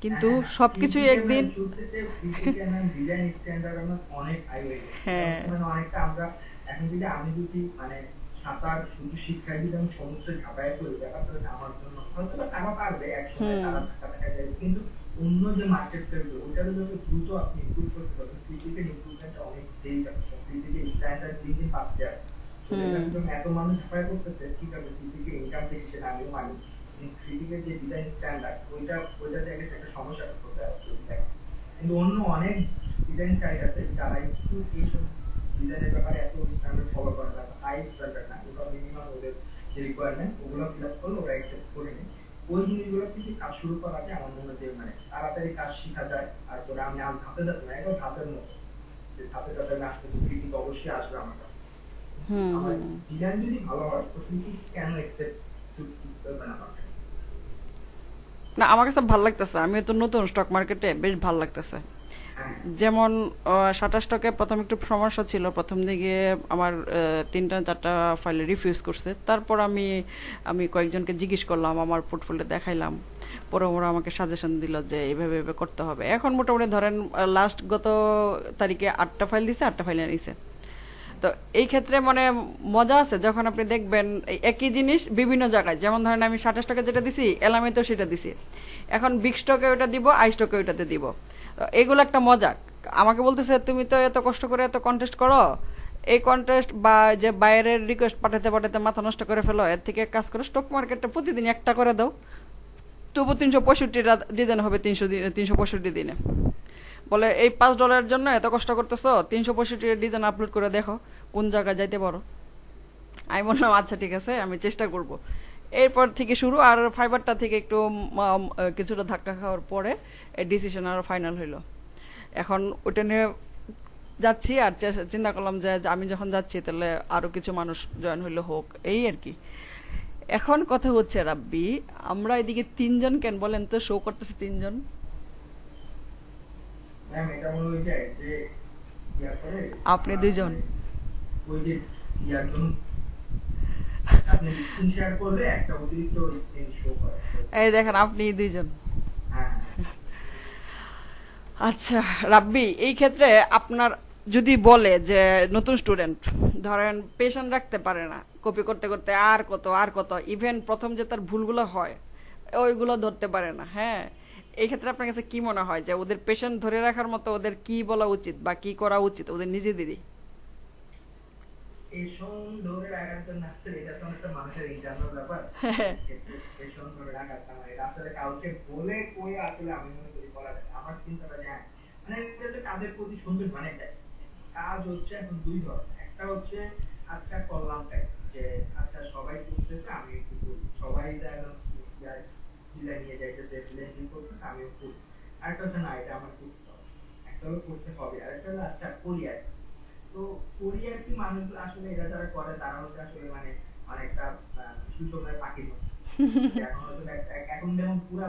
কিন্তু হ্যাঁ সবকিছুই ফ্রিপিকে ম্যাম একদিন। চলতেছে, ফ্রিপিকে ম্যাম ডিজাইন স্ট্যান্ডার্ড আমার অনেক হাই হয়ে গেছে, এটা হ্যাঁ হচ্ছে মানে অনেকটা আমরা এখন যদি আমি যদি মানে সাঁতার শুধু শিক্ষায় যদি আমি সমুদ্রে ঝাঁপায় করি ব্যাপারটা হচ্ছে আমার জন্য হয়তো বা তারা পারবে একসময় হুম তারা থাকা থাকা যায়, কিন্তু অন্য যে মার্কেট গুলো ওটাকে যত দ্রুত আপনি ইমপ্রুভ করতে পারবেন, ফিজিক্যাল ইমপ্রুভমেন্টটা অনেক দেরি যাচ্ছে, ফিজিক্যাল স্ট্যান্ডার্ড দিন দিন বাড়তে আছে। তো হুম যেখানে যখন এত মানুষ ঝাঁপাই করতেছে, ঠিক আছে ফিজিক্যাল ইনকাম দেখি সেটা আমিও মানি, ফিজিক্যাল যে ডিজাইন স্ট্যান্ডার্ড ওইটাতে গেছে একটা সমস্যা করতে হবে। কিন্তু অন্য অনেক ডিজাইন সাইট আছে যারা একটু এইসব ডিজাইনের ব্যাপারে এত স্ট্যান্ডার্ড ফলো করে না, হাই স্ট্যান্ডার্ড না, ওটা মিনিমাম ওদের যে রিকোয়ারমেন্ট ওগুলো ফিল আপ করলে ওরা অ্যাকসেপ্ট করে নেয়। ওই জিনিসগুলো থেকে কাজ শুরু করাতে আমার মনে হয় যে মানে তাড়াতাড়ি কাজ শেখা যায়। আর তোরা আমি ধাপে ধাপে না, একদম ধাপের মতো, যে ধাপে ধাপে না আসতে তো ক্রিটিক অবশ্যই আসবে আমার কাছে। হুম আমার হুম ডিজাইন যদি ভালো হয় তো ক্রিটিক কেন অ্যাকসেপ্ট করবে না আমাকে? না আমার কাছে ভালো লাগতেছে, আমি তো নতুন স্টক মার্কেটে বেশ ভালো লাগতেছে। হ্যাঁ যেমন শাটার স্টকে প্রথম একটু সমস্যা ছিল, প্রথম দিকে আমার 3টা 4টা ফাইল রিফিউজ করছে, তারপর আমি আমি কয়েকজনকে জিজ্ঞেস করলাম, আমার পোর্টফোলিও দেখাইলাম, পরে ওরা আমাকে সাজেশন দিল যে এইভাবে এইভাবে করতে হবে। এখন মোটামুটি ধরেন লাস্ট গত তারিখে 8টা ফাইল দিছে, 8টা ফাইল নিছে। তো এই ক্ষেত্রে মানে মজা আছে যখন আপনি দেখবেন এই একই জিনিস বিভিন্ন জায়গায়, যেমন ধরেন আমি 27 টাকা যেটা দিছি এলামেতেও সেটা দিছি, এখন বিগ স্টকে ওইটা দিব, আই স্টকে ওইটাতে দিব। তো এগুলো একটা মজা। আমাকে বলতেছে তুমি তো এত কষ্ট করে এত কন্টেস্ট করো, এই কন্টেস্ট বা যে বাইরের রিকোয়েস্ট পাঠাতে পাঠাতে মাথা নষ্ট করে ফেলো, এর থেকে এক কাজ করো স্টক মার্কেটটা প্রতিদিন একটা করে দাও, তবু 365টা ডিজাইন হবে 365 দিনে। বলে এই $5 জন্য এত কষ্ট করতেছো, 365 ডিজাইন আপলোড করে দেখো কোন জায়গায় যাইতে পারো। আমি বললাম আচ্ছা ঠিক আছে, আমি চেষ্টা করব। এরপর থেকে শুরু, আর ফাইবারটা থেকে একটু কিছুটা ধাক্কা খাওয়ার পরে ডিসিশন আরো ফাইনাল হইলো। এখন ওটা নিয়ে যাচ্ছি, আর চিন্তা করলাম যে যে আমি যখন যাচ্ছি তাহলে আরো কিছু মানুষ জয়েন হইলে হোক, এই আর কি। এখন কথা হচ্ছে রাব্বি, আমরা এদিকে 3জন কেন বলেন তো, শো করতেছে 3জন। ম্যাম, এটা মনে হয় যে যে ইয়া করে আপনি 2জন। মানে ওই যে ইয়ার জন্য আপনি স্ক্রিন শেয়ার করলে একটা অতিরিক্ত স্ক্রিন শো করে তো। এই দেখেন আপনি 2জন। হ্যাঁ হ্যাঁ আচ্ছা রাব্বি, এই ক্ষেত্রে আপনার যদি বলে যে নতুন স্টুডেন্ট ধরেন পেশেন্ট রাখতে পারে না, কপি করতে করতে আর কত আর কত, ইভেন প্রথম যে তার ভুলগুলো হয় ওইগুলো ধরতে পারে না, হ্যাঁ, এই ক্ষেত্রে আপনার কাছে কি মনে হয় যে ওদের পেশেন্ট ধরে রাখার মতো ওদের কি বলা উচিত বা কি করা উচিত ওদের নিজেদেরই? পেশন ধরে রাখার জন্য আসলে এটা তো একটা মানুষের ইন্টারনাল ব্যাপার। পেশন ধরে রাখার মানে এটা আসলে কাউকে বলে কই আসলে আমি মনে করি করা যায়। আমার চিন্তাটা যে হ্যাঁ, মানে এটা তো কাজের প্রতি সুন্দর মানে যায়। কাজ হচ্ছে এখন দুই ধরনের, একটা হচ্ছে আচ্ছা করলাম তাই, যে আচ্ছা সবাই করতেছে আমি একটু করি, সবাই ডিজাইন নিয়ে যাইতেছে ফ্রিল্যান্সিং করতেছে আমিও করি। আরেকটা হচ্ছে না এটা আমার করতে হবে, একটা হলো করতে হবে, আরেকটা হলো আচ্ছা করি আর কি। তো কোরিয়ার কি মানুষ আসলে এটা যারা করে তারা হচ্ছে আসলে মানে অনেকটা সুসময় পাখির মতো। এখন হয়তো এখন যেমন পুরা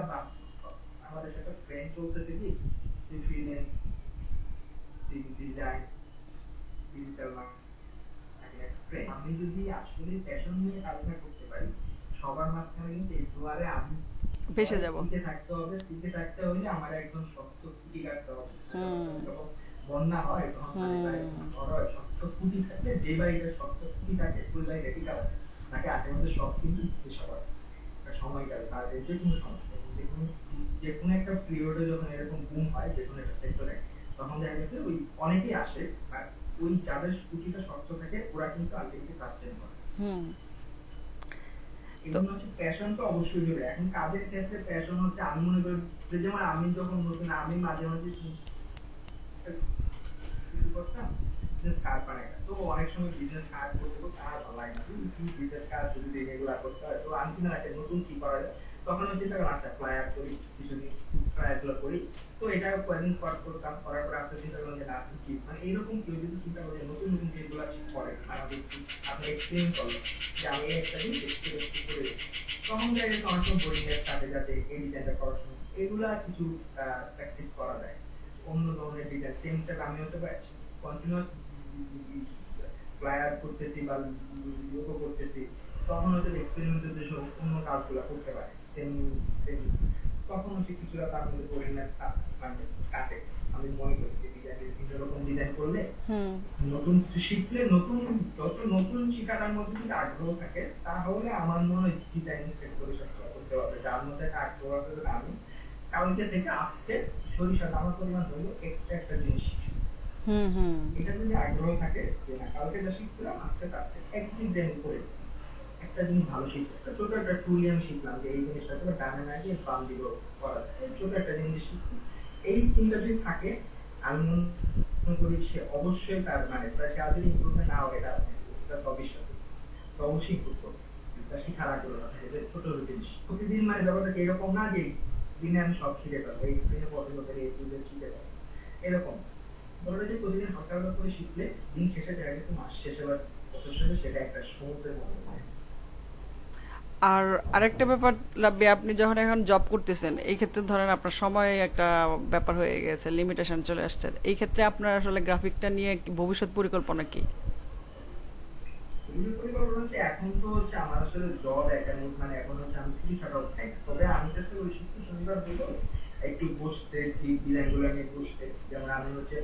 আমাদের সাথে ট্রেন্ড চলতেছে কি যে freelance design digital marketing trend. আমি যদি আসলে প্যাশন নিয়ে কাজটা করতে পারি সবার মাঝখানে কিন্তু একটু আরে আমি ভেসে যাব। টিকে থাকতে হবে, টিকে থাকতে হলে আমার একদম শক্ত খুঁটি কাটতে হবে। হুম যখন বন্যা হয় তখন মানে প্রায় হুম ঝড় হয়, শক্ত খুঁটি থাকলে যে বাড়িটা শক্ত খুঁটি থাকে ওই বাড়িটা টিকা হয়। তাকে আশেপাশে সব কিন্তু সবার সময় কাটে তার যে কোনো সমস্যা, যে কোনো একটা পিরিয়ডে যখন এরকম বুম হয় যে কোনো একটা সেক্টরে, তখন দেখা গেছে ওই অনেকেই আসে, আর ওই যাদের খুঁটিটা শক্ত থাকে ওরা কিন্তু আলটিমেটলি সাস্টেন করে। হুম। তো এগুলো হচ্ছে প্যাশন তো অবশ্যই হবে। এখন কাজের ক্ষেত্রে প্যাশন হচ্ছে আমি মনে করি যে যেমন আমি যখন নতুন আমি মাঝে মাঝে কিছু করতাম বিজনেস কার্ড বানাইতাম, তো অনেক সময় বিজনেস কার্ড করতে করতে আর ভালো লাগে না, কি বিজনেস কার্ড যদি রেগুলার করতে হয়, তো আমি কিনা একটা নতুন কি করা যায়, তখন আমি চিন্তা করলাম আচ্ছা ফ্লায়ার করি, কিছুদিন ফ্লায়ার গুলো করি। তো এটা কয়েকদিন করতাম, করার পর আপনি চিন্তা করলাম যে না আপনি কি মানে এইরকম কেউ যদি চিন্তা করে নতুন নতুন যেগুলো করে আমাদের আপনি এক্সপিরিয়েন্স করলেন যে আমি একটা জিনিস এক্সপিরিয়েন্স করে দিই। তখন দেখা গেছে অনেক সময় বোরিংনেস থাকে যাতে এই ডিজাইনটা করার সময় এগুলা কিছু প্র্যাকটিস করা যায়। অন্য ধরনের ডিজাইন সেম টাইপ আমি হতে পারি কন্টিনিউয়াস ফ্লায়ার করতেছি বা লোগো করতেছি, তখন হয়তো এক্সপেরিমেন্টের যে সব অন্য কাজগুলো করতে পারে সেম সেম, তখন হচ্ছে কিছুটা তার মধ্যে বোরিংনেস মানে কাটে। আমি মনে করি যে ডিজাইন বিভিন্ন রকম ডিজাইন করলে হুম নতুন কিছু শিখলে নতুন যত নতুন শিখাটার মধ্যে যদি আগ্রহ থাকে তাহলে আমার মনে হয় ডিজাইনিং সেক্টরে সবসময় করতে পারবে। যার মধ্যে একটা আগ্রহ আছে যে আমি কালকে থেকে আজকে সরিষা দানা পরিমাণ হলো এক্সট্রা একটা জিনিস শিখছি। হুম হুম এটা যদি আগ্রহ থাকে যে না কালকে যা শিখছিলাম আজকে তার থেকে একদিক দেন করে দিচ্ছি। একটা জিনিস ভালো শিখছি, একটা ছোট একটা টুলই আমি শিখলাম যে এই জিনিসটা তো ডানে না গিয়ে বাম দিকেও করা যায়, এই ছোট একটা জিনিস শিখছি। এই চিন্তা যদি থাকে আমি মনে করি সে অবশ্যই তার মানে তার সে আজকে ইম্প্রুভমেন্ট না হয় এটা অবিশ্বাস, তো অবশ্যই ইম্প্রুভ করবে। তা শিখার আগ্রহ থাকে যে ছোট ছোট জিনিস প্রতিদিন মানে ব্যাপারটা কি এরকম না যে দিনে আমি সব শিখে যাবো, এই দিনে পড়াশোনা করে এই দিনে শিখে যাবো এরকম। বললো যে প্রতিদিন হালকা হালকা করে শিখলে দিন শেষে দেখা গেছে মাস শেষে বা বছর শেষে সেটা একটা সমুদ্রের মতো হয়। আর আরেকটা ব্যাপার লাগবে, আপনি যখন এখন জব করতেছেন এই ক্ষেত্রে ধরেন আপনার সময় একটা ব্যাপার হয়ে গেছে, লিমিটেশন চলে আসছে, এই ক্ষেত্রে আপনার আসলে গ্রাফিকটা নিয়ে ভবিষ্যৎ পরিকল্পনা কি? এই পরিকল্পনা হচ্ছে এখন তো হচ্ছে আমার আসলে জব একাডেমিক মানে এখন হচ্ছে আমি ছুটি ছাটাও খাই না, তবে আমি চেষ্টা করি শুক্র শনিবার হলো একটু বসতে ঠিক ডিজাইন গুলো নিয়ে বসতে, যেমন আমি হচ্ছে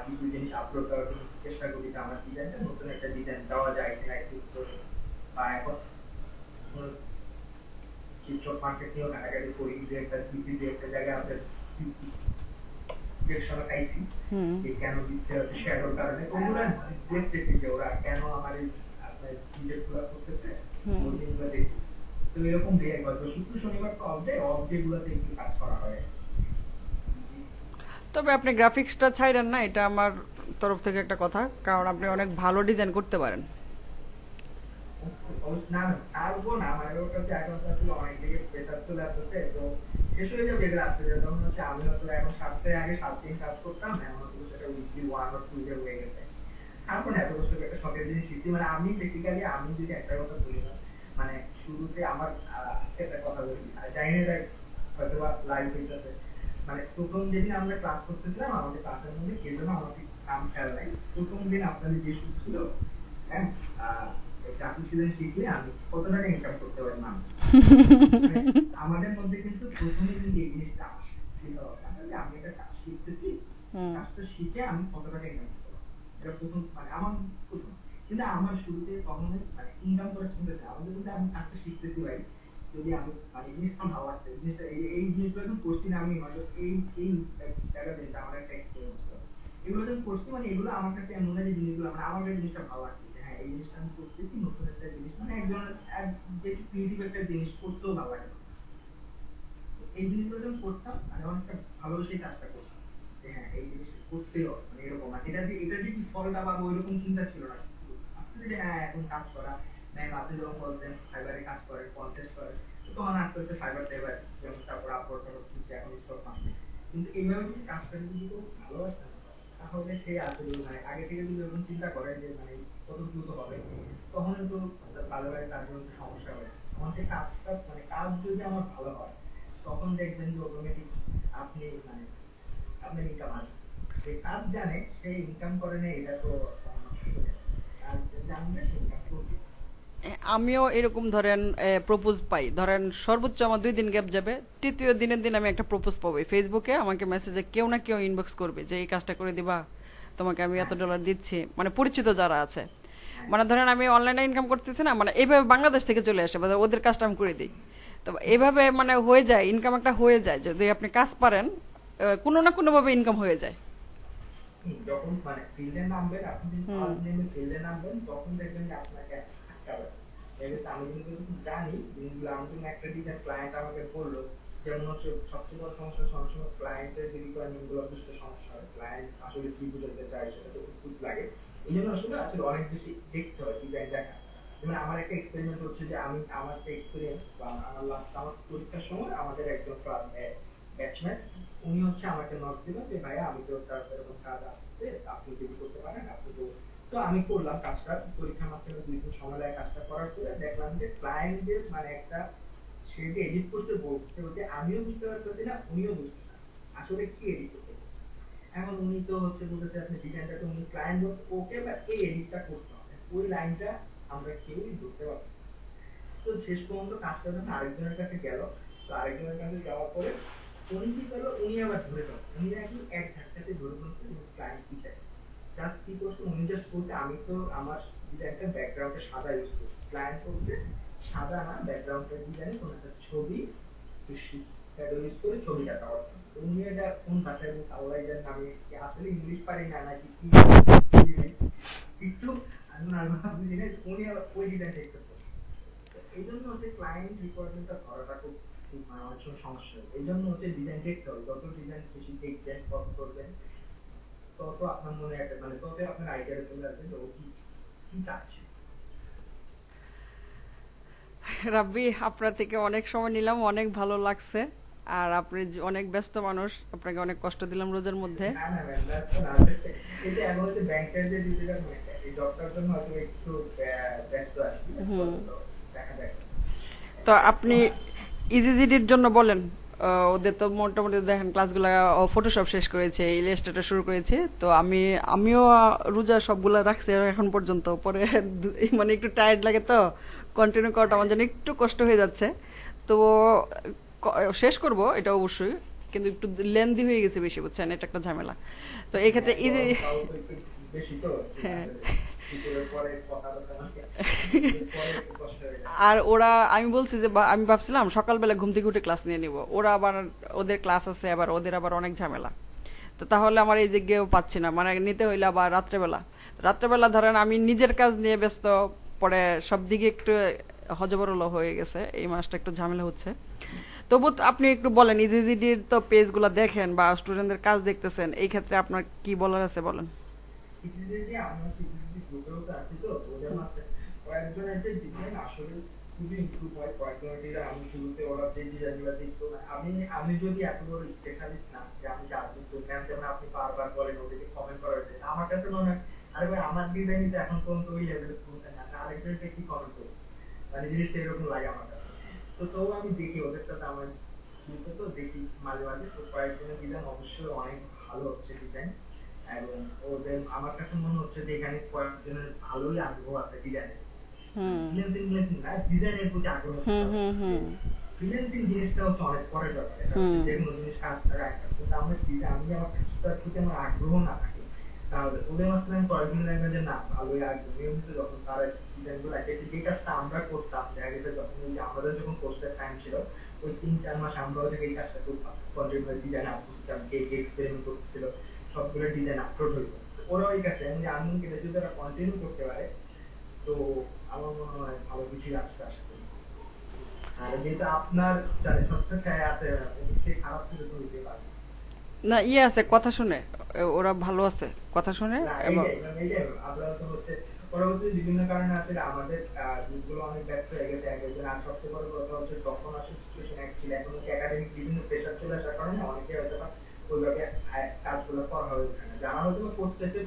কিছু জিনিস আপলোড করার জন্য চেষ্টা করি যে আমার ডিজাইনটা নতুন একটা ডিজাইন দেওয়া যায় কিনা একটু করে। বা এখন স্টক মার্কেট নিয়েও ঘাটাঘাটি করি যে একটা স্পিড একটা জায়গায় আমাদের সময় পাইছি হুম। যে কেন দিচ্ছে হচ্ছে শ্যাডোর কারণে ওগুলো দেখতেছি যে ওরা কেন আমার এই আপনার রিজেক্ট গুলো করতেছে, হুম। ওই জিনিসগুলো দেখতেছি। তো এরকম দিয়ে হয়তো শুক্র শনিবার তো অফ ডে গুলোতে একটু কাজ করা হয়। তবে আপনি গ্রাফিক্সটা ছাইরেন না, এটা আমার তরফ থেকে একটা কথা, কারণ আপনি অনেক ভালো ডিজাইন করতে পারেন। না না পারবো না, আমার ওটা হচ্ছে এখন তো আসলে অনেক দিকে প্রেশার চলে আসতেছে, তো শেষ হয়ে যাবে এগুলো আসতে যাবে। তখন হচ্ছে আমি হয়তো এখন সপ্তাহে আগে 7 দিন কাজ করতাম, এখন হয়তো সেটা উইকলি 1 or 2 ডে হয়ে গেছে। এখন এত বছর একটা শখের জিনিস শিখছি, মানে আমি বেসিক্যালি আমি যদি একটা কথা বলি না, মানে শুরুতে আমার আজকে একটা কথা বলি জানি না এটা হয়তো বা লাইভ হইতেছে, মানে প্রথম যেদিন আমরা ক্লাস করতেছিলাম আমাদের ক্লাসের মধ্যে কে যেন আমাকে নাম খেয়াল নাই, প্রথম দিন আপনাদের যে শুরু ছিল, হ্যাঁ গ্রাফিক ডিজাইন শিখলে আমি কত টাকা ইনকাম করতে পারি না, মানে আমাদের মধ্যে কিন্তু প্রথমে কিন্তু এই জিনিসটা আসে চিন্তা ভাবনা যে আমি একটা কাজ শিখতেছি, হুম। কাজটা শিখে আমি কত টাকা ইনকাম করতে পারি, এটা প্রথম মানে আমার প্রথম। কিন্তু আমার শুরুতে কখনোই মানে ইনকাম করার চিন্তা ছিল আমাদের যদি আমি কাজটা শিখতেছি ভাই, যদি আমি মানে জিনিসটা ভালো লাগছে জিনিসটা এই জিনিসগুলো যখন করছি না আমি হয়তো এই জায়গা থেকে আমার একটা এক্সপিরিয়েন্স ছিল, এগুলো যখন করছি মানে এগুলো আমার কাছে এমন না যে জিনিসগুলো মানে আমার কাছে জিনিসটা ভালো লাগছে যে হ্যাঁ এই জিনিসটা আমি করতেছি নতুন একটা জিনিস, মানে একজনের যে ক্রিয়েটিভ একটা জিনিস করতেও ভালো লাগে। এই জিনিসগুলো যখন করতাম আমি অনেকটা ভালোবেসে কাজটা করতাম যে হ্যাঁ এই জিনিসটা করতেই হবে, মানে এরকম আর এটা যে কি ফলটা পাবো ওইরকম চিন্তা ছিল না। আস্তে ধীরে হ্যাঁ এখন কাজ করা ম্যাম আপনি যখন বলতেন ফাইবারে কাজ করেন কন্টেস্ট করেন, তো তখন আস্তে আস্তে ফাইবার টাইবার যেমন তারপর আপলোড করতেছি এখন স্টক মার্কেট, কিন্তু এইভাবে যদি কাজটা যদি কেউ ভালোবাসতেন তাহলে সে আসলে মানে আগে থেকে যদি এরকম চিন্তা করে যে মানে কত দ্রুত হবে, তখন তো বারে তার জন্য সমস্যা হয়। আমার যে কাজটা মানে কাজ যদি আমার ভালো হয় তখন দেখবেন যে অটোমেটিক আপনি মানে আপনার ইনকাম আসবে। যে কাজ জানে সে ইনকাম করে না এটা তো কাজ যে জানবে সে ইনকাম করবে। আমিও এরকম ধরেন প্রপোজ পাই, ধরেন সর্বোচ্চ আমার 2 দিন গ্যাপ যাবে, তৃতীয় দিনের দিন আমি একটা প্রপোজ পাবো ফেসবুকে, আমাকে মেসেজে কেউ না কেউ ইনবক্স করবে যে এই কাজটা করে দিবা, তোমাকে আমি এত হ্যাঁ ডলার দিচ্ছি, মানে পরিচিত যারা আছে। হ্যাঁ মানে ধরেন আমি অনলাইনে ইনকাম করতেছি না, মানে এইভাবে বাংলাদেশ থেকে চলে আসে, মানে ওদের কাজটা আমি করে দিই। তো এইভাবে মানে হয়ে যায়, ইনকাম একটা হয়ে যায় যদি আপনি কাজ পারেন, কোনো না কোনো ভাবে ইনকাম হয়ে যায়। যখন মানে ফিল্ডে নামবেন আপনি যদি হুম। ফার্স্ট নেমে ফিল্ডে নামবেন তখন দেখবেন যে আপনাকে আটকাবে। এবার আমি কিন্তু যতটুকু জানি জিনিসগুলো আমি যখন একটা ডিজাইন ক্লায়েন্ট আমাকে বললো, যেমন হচ্ছে সবচেয়ে বড় সমস্যা সব সময় ক্লায়েন্টের যে রিকোয়ারমেন্ট গুলো বুঝতে সমস্যা হয়, ক্লায়েন্ট আসলে কি বুঝাতে চায় সেটা তো খুব লাগে। এই জন্য আসলে আসলে অনেক বেশি দেখতে হয় ডিজাইন দেখা। যেমন আমার একটা এক্সপেরিমেন্ট হচ্ছে যে আমি আমার যে এক্সপিরিয়েন্স বা আমার লাস্ট আমার পরীক্ষার সময় আমাদের একজন ব্যাচমেট উনি হচ্ছে আমাকে নক দিল যে ভাইয়া আমি তো তার এরকম কাজ আসছে আপনি যদি করতে পারেন আপনি তো, তো আমি করলাম কাজটা পরীক্ষা মাসে 2 দিন সময় লাগে কাজটা করার পরে দেখলাম যে ক্লায়েন্টের মানে একটা সে যে এডিট করতে বলছে ওটা আমিও বুঝতে পারতেছি না উনিও বুঝতেছে না আসলে কি এডিট করতে বলছে। এখন উনি তো হচ্ছে বলতেছে আপনি ডিজাইনটা তো উনি ক্লায়েন্ট বলছে ওকে বা এই এডিটটা করতে হবে, ওই লাইনটা আমরা কেউই ধরতে পারছি না। তো শেষ পর্যন্ত কাজটা যখন আরেকজনের কাছে গেল, তো আরেকজনের কাছে যাওয়ার পরে উনি কি করলো উনি আবার ধরে ফেলছে, উনি নাকি এক ধাক্কাতে ধরে ফেলছে এবং ক্লায়েন্ট পিছাইছে। জাস্ট কি করছে উনি জাস্ট বলছে আমি তো আমার ডিজাইনটা ব্যাকগ্রাউন্ডে সাদা ইউজ করছি, ক্লায়েন্ট বলছে সাদা না ব্যাকগ্রাউন্ডের ডিজাইনে কোনো একটা ছবি শ্যাডো ইউজ করে ছবি আঁকা করতাম। তো উনি এটা কোন ভাষায় বলছে আল্লাহ জানেন, আমি কি আসলে ইংলিশ পারি না নাকি কি একটু আমি না বুঝি না, উনি আবার ওই ডিজাইনটা একসেপ্ট করছে। তো এই জন্য হচ্ছে ক্লায়েন্ট রিকোয়ারমেন্টটা ধরাটা খুব খুব অনেক সময় সমস্যা হয়। এই জন্য হচ্ছে ডিজাইন দেখতে হবে, যত ডিজাইন বেশি দেখবেন কত করবেন তত আপনার মনে একটা মানে তত আপনার আইডিয়াটা চলে আসবে যে ও কি কি চাচ্ছে। রাব্বি, আপনার থেকে অনেক সময় নিলাম, অনেক ভালো লাগছে। আর আপনি অনেক ব্যস্ত মানুষ, আপনাকে অনেক কষ্ট দিলাম রোজের মধ্যে। না না ম্যাম, ব্যস্ত না। এটা এখন হচ্ছে ব্যাংকের যে ডিজিটাল এই জবটার জন্য হয়তো একটু ব্যস্ত আছি, হুম। তো দেখা যাক। তো আপনি ইজিজিডির জন্য বলেন। ওদের তো মোটামুটি দেখেন ক্লাসগুলো ফটোশপ শেষ করেছে, ইলাস্ট্রেটর শুরু করেছে। তো আমিও রোজা সবগুলা রাখছি এখন পর্যন্ত। পরে মানে একটু টায়ার্ড লাগে, তো কন্টিনিউ করাটা আমার জন্য একটু কষ্ট হয়ে যাচ্ছে। তো শেষ করব এটা অবশ্যই, কিন্তু একটু লেন্দি হয়ে গেছে বেশি, বুঝছেন, এটা একটা ঝামেলা। তো এই ক্ষেত্রে হ্যাঁ, ইজি। গরমটাও তো একটু বেশি, তো হ্যাঁ। আসলে দুপুরের পরে কথা বলতে আমাকে দুপুরের পরে একটু কষ্ট হয়ে যায়। আর আমি বলছি যে আমি ভাবছিলাম সকালবেলা ঘুম থেকে উঠে ক্লাস নিয়ে নিব, ওরা আবার ওদের ক্লাস আছে, আবার ওদের আবার অনেক ঝামেলা। তো তাহলে আমার এই যে গেও পাচ্ছি না, মানে নিতে হইলে আবার রাত্রেবেলা। রাত্রেবেলা ধরেন আমি নিজের কাজ নিয়ে ব্যস্ত, পরে সব দিকে একটু হজবরল হয়ে গেছে, এই মাসটা একটু ঝামেলা হচ্ছে। তবু আপনি একটু বলেন, ইজিজিডির তো পেজগুলো দেখেন বা স্টুডেন্টদের কাজ দেখতেছেন, এই ক্ষেত্রে আপনার কি বলার আছে বলেন। ইতিমধ্যে আমরা কিছু গ্রুপেও তো আছি, তো ওদের মাঝে কয়েকজনের যে ডিজাইন আসলে খুবই ইমপ্রুভ হয়। কয়েকজনের আমি শুরুতে ওরা যে ডিজাইনগুলো দেখতো না, আমি যদি এত বড় স্পেশালিস্ট না যে আমি জানি, তো ম্যাম যেমন আপনি বারবার বলেন ওদেরকে কমেন্ট করার জন্য, আমার কাছে মনে হয় আরে ভাই আমার ডিজাইনই তো এখন পর্যন্ত ওই লেভেলে পৌঁছায় না, আরেকজনকে কি কমেন্ট করবো, মানে জিনিসটা এরকম লাগে আমার কাছে। তো তবু আমি দেখি ওদের সাথে আমার গ্রুপে তো দেখি মাঝে মাঝে, তো কয়েকজনের ডিজাইন অবশ্যই অনেক ভালো হচ্ছে ডিজাইন। এবং ওদের আমার কাছে মনে হচ্ছে যে এখানে কয়েকজনের ভালোই আগ্রহ আছে ডিজাইনের, মানে হুম ফ্রিল্যান্সিং ফ্রিল্যান্সিং না, ডিজাইনের প্রতি আগ্রহ হুম থাকা হুম উচিত। যে হুম ফ্রিল্যান্সিং জিনিসটা হচ্ছে অনেক পরের ব্যাপার, এটা হচ্ছে হুম যে কোনো জিনিস কাজ থাকা একটা, কিন্তু আমরা আমি আমার কাজটার প্রতি আমার আগ্রহ না থাকে তাহলে ওদের মাঝখানে আমি কয়েকজন লাগবে যে না ভালোই আগ্রহ নিয়মিত যখন তারা ডিজাইন গুলো যে কাজটা আমরা করতাম, দেখা গেছে যখন ওই যে আমাদের যখন কোর্সের টাইম ছিল ওই 3-4 মাস আমরাও যে এই কাজটা করতাম, কন্টিনিউ ডিজাইন আপলোড করতাম, কে কে এক্সপেরিমেন্ট করতেছিল, সবগুলো ডিজাইন আপলোড হইতো। ওরা ওই কাজটা আমি যে আমি এটা যদি তারা কন্টিনিউ করতে পারে, তো আমার মনে হয় ভালো কিছুই আসতে আশা করি। আর যেহেতু আপনার যারা ছোট্ট খেয়ে আছে অবশ্যই খারাপ কিছু তো হইতে পারে না, ইয়ে আছে কথা শুনে, ওরা ভালো আছে কথা শুনে। না। এবং এইটাই আপনারা তো হচ্ছে পরবর্তী বিভিন্ন কারণে আসলে আমাদের গ্রুপগুলো অনেক ব্যস্ত হয়ে গেছে এক একজন। আর সবচেয়ে বড় কথা হচ্ছে তখন আসলে সিচুয়েশন এক ছিল, এখন হচ্ছে একাডেমিক বিভিন্ন প্রেশার চলে আসার কারণে অনেকে হয়তো বা ওইভাবে কাজগুলো করা হয়ে ওঠে না। যারা হয়তো বা করতেছে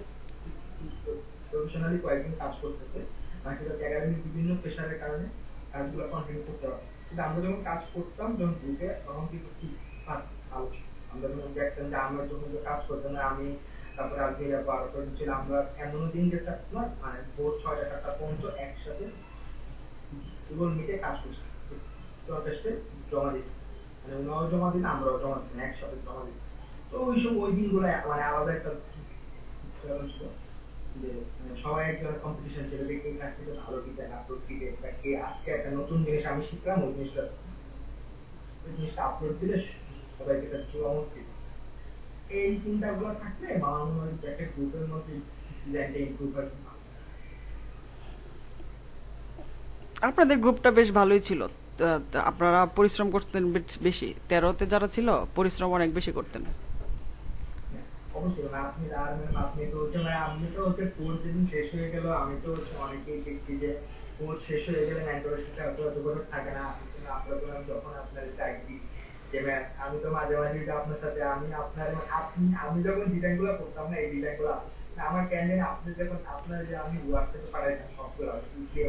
প্রফেশনালি কয়েকজন কাজ করতেছে, বাকি হচ্ছে একাডেমিক বিভিন্ন প্রেশারের কারণে কাজগুলো কন্টিনিউ করতে পারছে। কিন্তু আমরা যখন কাজ করতাম যখন গ্রুপে তখন কিন্তু খুব ভালো ছিল। আমরা যখন দেখতাম যে আমরা যখন কাজ করতাম না, আমি তারপরে আজকে 12টা ছিল, আমরা এমনও দিন গেছে আপনার মানে ভোর 6টা-7টা পর্যন্ত একসাথে গুগল মিটে কাজ করছি, প্রটেস্টে জমা দিচ্ছি, মানে ওনাও জমা দিন আমরাও জমা দিতাম একসাথে জমা দিতাম। তো ওই দিনগুলো মানে আলাদা একটা চলন ছিল যে মানে সবাই এক ধরনের কম্পিটিশন ছিল যে কে কাছ থেকে ভালো ডিজাইন আপলোড দিবে বা কে আজকে একটা নতুন জিনিস আমি শিখলাম ওই জিনিসটা আপলোড দিলে সবাইকে তার চমক দিবে। এই চিন্তাগুলো থাকলে বানানো হয় যে একটা গ্রুপের মধ্যে ডিজাইনটা ইমপ্রুভ হয়। আপনাদের গ্রুপটা বেশ ভালোই ছিল। তা আপনারা পরিশ্রম করতেন বেশি, 13তে যারা ছিল পরিশ্রম অনেক বেশি করতেন। অবশ্যই না, আপনি আর আপনি তো হচ্ছে মানে আপনি তো হচ্ছে কোর্স যেদিন শেষ হয়ে গেল আমি তো হচ্ছে অনেকেই দেখছি যে কোর্স শেষ হয়ে গেলে মেন্টরের সাথে এত করে থাকে না। আপনার যখন আপনার চাইছি যে ম্যাম আমি তো মাঝে মাঝে যে আপনার সাথে আমি আপনার আমি যখন ডিজাইন গুলো করতাম না এই ডিজাইন গুলো আমার ক্যান্ডিডেট আপনি যখন আপনার যে আমি হোয়াটসঅ্যাপে পাঠাইতাম সবগুলো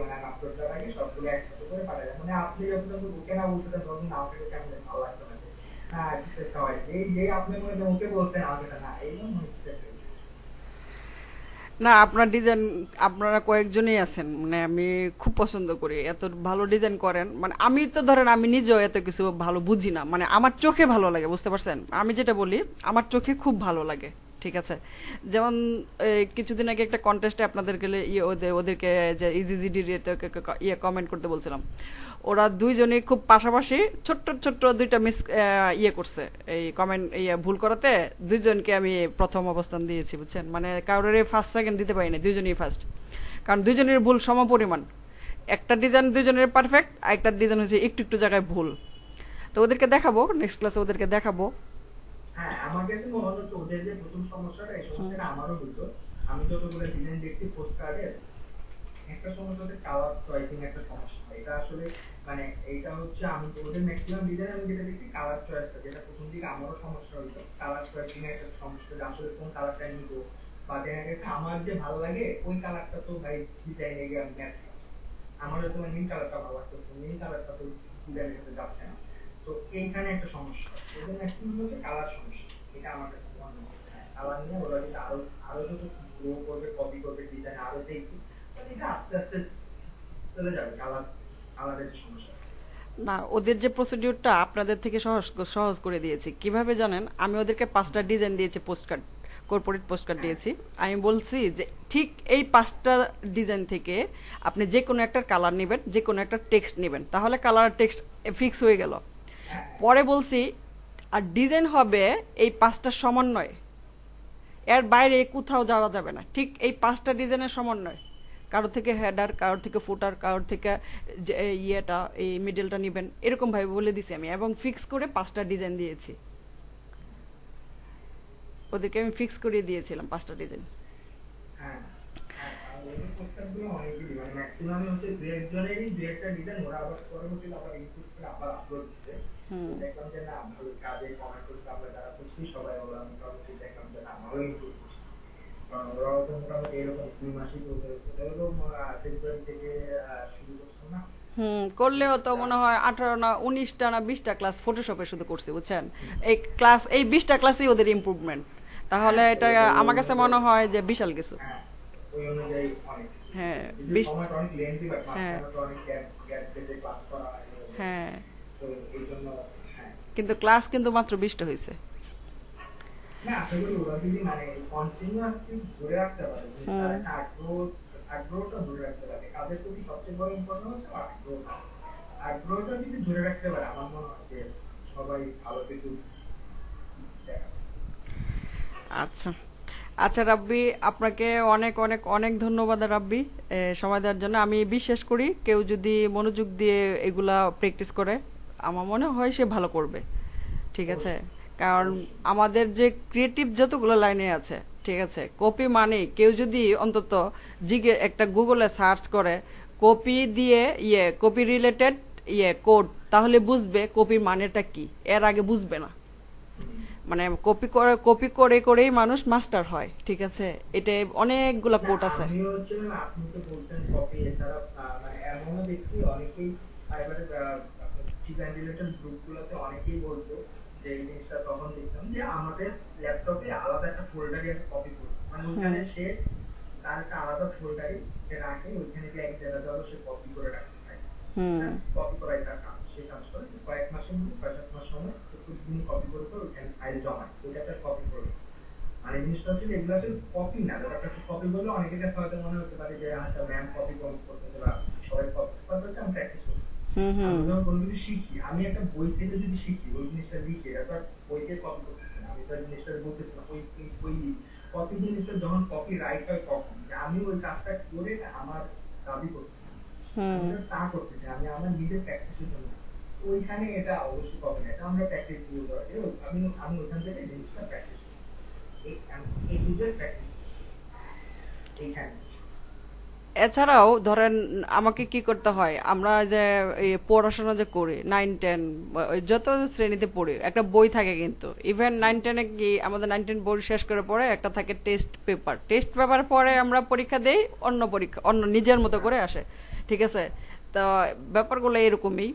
মানে আমি আপলোড করার আগে সবগুলো একসাথে করে পাঠাইতাম, মানে আপনি যখন ওকে না বলতেন তখন আমাকে কেমন ভালো লাগতো না যে হ্যাঁ কিছু একটা হয় এই যে আপনি মনে হয় ওকে বলছেন আমাকে না এই জন্য কিছু একটা হয়েছে। না, আপনার ডিজাইন, আপনারা কয়েকজনই আছেন, মানে আমি খুব পছন্দ করি, এত ভালো ডিজাইন করেন। মানে আমি তো ধরেন আমি নিজেও এত কিছু ভালো বুঝি না, মানে আমার চোখে ভালো লাগে, বুঝতে পারছেন, আমি যেটা বলি আমার চোখে খুব ভালো লাগে। ঠিক আছে, যেমন কিছুদিন আগে একটা কন্টেস্টে আপনাদেরকে ওদেরকে যে ইজিজিডি ইয়ে কমেন্ট করতে বলছিলাম, ওরা দুইজনই খুব পাশাপাশি ছোট্ট ছোট্ট দুইটা মিস ইয়ে করছে, এই কমেন্ট ইয়ে ভুল করাতে দুইজনকে আমি প্রথম অবস্থান দিয়েছি, বুঝছেন, মানে কারোর ফার্স্ট সেকেন্ড দিতে পারিনি, দুইজনই ফার্স্ট, কারণ দুইজনের ভুল সমপরিমাণ, একটা ডিজাইন দুইজনের পারফেক্ট, আর একটা ডিজাইন হচ্ছে একটু একটু জায়গায় ভুল। তো ওদেরকে দেখাবো, নেক্সট ক্লাসে ওদেরকে দেখাবো। হ্যাঁ, আমার কাছে মনে হচ্ছে ওদের যে প্রথম সমস্যাটা, এই সমস্যাটা আমারও হতো। আমি যতগুলো ডিজাইন দেখছি পোস্ট কার্ডের, একটা সমস্যা হচ্ছে কালার চয়েসিং একটা সমস্যা। এটা আসলে মানে এইটা হচ্ছে আমি ওদের ম্যাক্সিমাম ডিজাইন আমি যেটা দেখছি কালার চয়েসটা, যেটা প্রথম দিকে আমারও সমস্যা হতো, কালার চয়েসিং এর একটা সমস্যা, যে আসলে কোন কালারটা নিব, বা দেখা গেছে আমার যে ভালো লাগে ওই কালারটা তো ভাই ডিজাইনে গিয়ে আমি ম্যাচ, আমার হয়তো নীল কালারটা ভালো লাগতো, নীল কালারটা তো ডিজাইনের সাথে যাচ্ছে না। তো এইখানে একটা সমস্যা, ওদের ম্যাক্সিমাম হচ্ছে কালার সমস্যা। এটা আমার কাছে মনে হয় কালার নিয়ে ওরা যদি আরো আরো যত গ্রো করবে, কপি করবে ডিজাইন আরো দেখবে, তাহলে এটা আস্তে আস্তে চলে যাবে কালার, কালারের সমস্যা। না, ওদের যে প্রসিডিউরটা আপনাদের থেকে সহজ সহজ করে দিয়েছি। কিভাবে জানেন, আমি ওদেরকে 5টা ডিজাইন দিয়েছি, পোস্টকার্ড, কর্পোরেট পোস্টকার্ড দিয়েছি। আমি বলছি যে ঠিক এই 5টা ডিজাইন থেকে আপনি যে কোনো একটা কালার নেবেন, যে কোনো একটা টেক্সট নেবেন, তাহলে কালার টেক্সট ফিক্স হয়ে গেল। পরে বলছি আর ডিজাইন হবে এই 5টার সমন্বয়, এর বাইরে কোথাও যাওয়া যাবে না, ঠিক এই 5টা ডিজাইনের সমন্বয়, কারোর থেকে হেডার, কারোর থেকে ফুটার, কারোর থেকে ইয়েটা এই মিডলটা নিবেন, এরকম ভাবে বলে দিছি আমি, এবং ফিক্স করে 5টা ডিজাইন দিয়েছি ওদেরকে, আমি ফিক্স করে দিয়েছিলাম 5টা ডিজাইন। হ্যাঁ, আর ওদের পোস্টারগুলো অনেকেরই মানে ম্যাক্সিমাম হচ্ছে দু একজনেরই দু একটা ডিজাইন ওরা আবার পরবর্তীতে আবার ইনপুট করে আবার আপলোড দিচ্ছে। দেখলাম যে না ভালো কাজে কমেন্ট করতে আমরা যারা করছি সবাই ওরা মোটামুটি দেখলাম যে না ভালো ইনপুট করছে, কারণ ওরাও তো মোটামুটি এরকম 2 মাসই করতে হচ্ছে, এরকম ফেব্রুয়ারি থেকে শুরু করছো না। করলেও তো মনে হয় 18 না 19টা না 20টা ক্লাস ফটোশপে শুধু করছি, বুঝছেন, এই ক্লাস এই 20টা ক্লাসই ওদের ইমপ্রুভমেন্ট, তাহলে এটা আমার কাছে মনে হয় যে বিশাল কিছু। হ্যাঁ, ওই অনুযায়ী অনেক হ্যাঁ, সময়টা অনেক লেন্থি, বাট হ্যাঁ, মাঝখানে তো অনেক গ্যাপ গ্যাপ বেঁচে ক্লাস করা হয়, হ্যাঁ, তো এই জন্য হ্যাঁ। কিন্তু ক্লাস কিন্তু মাত্র 20টা হয়েছে। না, আশা করি ওরা যদি মানে কন্টিনিউয়াসলি ধরে রাখতে পারে, তার একটা আগ্রহটা ধরে রাখতে পারে, কাজের প্রতি সবচেয়ে বড় ইম্পর্টেন্ট হচ্ছে আগ্রহটা। আগ্রহটা যদি ধরে রাখতে পারে, আমার মনে হয় যে সবাই ভালো কিছু দেখাবে। আচ্ছা, আচ্ছা রাব্বি, আপনাকে অনেক অনেক অনেক ধন্যবাদ রাব্বি, সময় দেওয়ার জন্য। আমি বিশ্বাস করি কেউ যদি মনোযোগ দিয়ে এগুলা প্র্যাকটিস করে, আমার মনে হয় সে ভালো করবে, ঠিক আছে, কারণ আমাদের যে ক্রিয়েটিভ যতগুলো লাইনে আছে, ঠিক আছে, কপি মানে কেউ যদি অন্তত একটা গুগলে সার্চ করে কপি দিয়ে কপি রিলেটেড কোড, তাহলে বুঝবে কপির মানেটা কি, এর আগে বুঝবে না। মানে কপি করে করেই মানুষ মাস্টার হয়, ঠিক আছে, এটা অনেকগুলা কোড আছে। আমি হচ্ছে আপনি তো বলছেন কপি, এছাড়া মানে এমনও দেখছি অনেকেই এবারে ডিজাইন রিলেটেড গ্রুপগুলোতে অনেকেই বলতো যে এই জিনিসটা, তখন দেখতাম যে আমাদের ল্যাপটপে আলাদা একটা ফোল্ডারে আছে কপি করতে, মানে ওইখানে সে তার একটা আলাদা ফোল্ডারে সে রাখে, ওইখানে যে এক জায়গা ধরো সে কপি করে রাখতে পারে, কপি করাই তার কাজ, সে কাজ করে কয়েক মাসের মধ্যে 6-7 মাস সময় প্রতিদিন কপি করে করে ওইখানে ফাইল জমায়, ওইটা একটা কপি করে। মানে জিনিসটা হচ্ছে এগুলো হচ্ছে কপি না, ব্যাপারটা হচ্ছে কপি বলে অনেকের কাছে হয়তো মনে হতে পারে যে আচ্ছা ম্যাম কপি করতেছে বা সবাই কপি করতে, আমি প্র্যাকটিস করতেছি। আমি যখন কোনো কিছু শিখি, আমি একটা বই থেকে যদি শিখি ওই জিনিসটা লিখে, তারপর বইকে কপি করতেছি না, আমি তো জিনিসটা বলতেছি না, ওই কপি জিনিসটা যখন কপি রাইট হয় তখন যে আমি ওই কাজটা করে আমার দাবি করতেছি, আমি তা করতেছি, আমি আমার নিজের প্র্যাকটিসের জন্য, ওইখানে এটা অবশ্যই কপি না, এটা আমরা প্র্যাকটিস দিয়ে দেওয়া, আমি আমি ওইখান থেকে জিনিসটা প্র্যাকটিস করি, এই নিজের প্র্যাকটিস এইখানে। এছাড়াও ধরেন আমাকে কি করতে হয়, আমরা যে পড়াশোনা যে করি 9-10 যত শ্রেণীতে পড়ি, একটা বই থাকে, কিন্তু ইভেন 9-10-এ কি আমাদের 9-10 বই শেষ করে পরে একটা থাকে টেস্ট পেপার, টেস্ট পেপার পরে আমরা পরীক্ষা দেই, অন্য পরীক্ষা অন্য নিজের মতো করে আসে, ঠিক আছে, তো ব্যাপারগুলো এরকমই।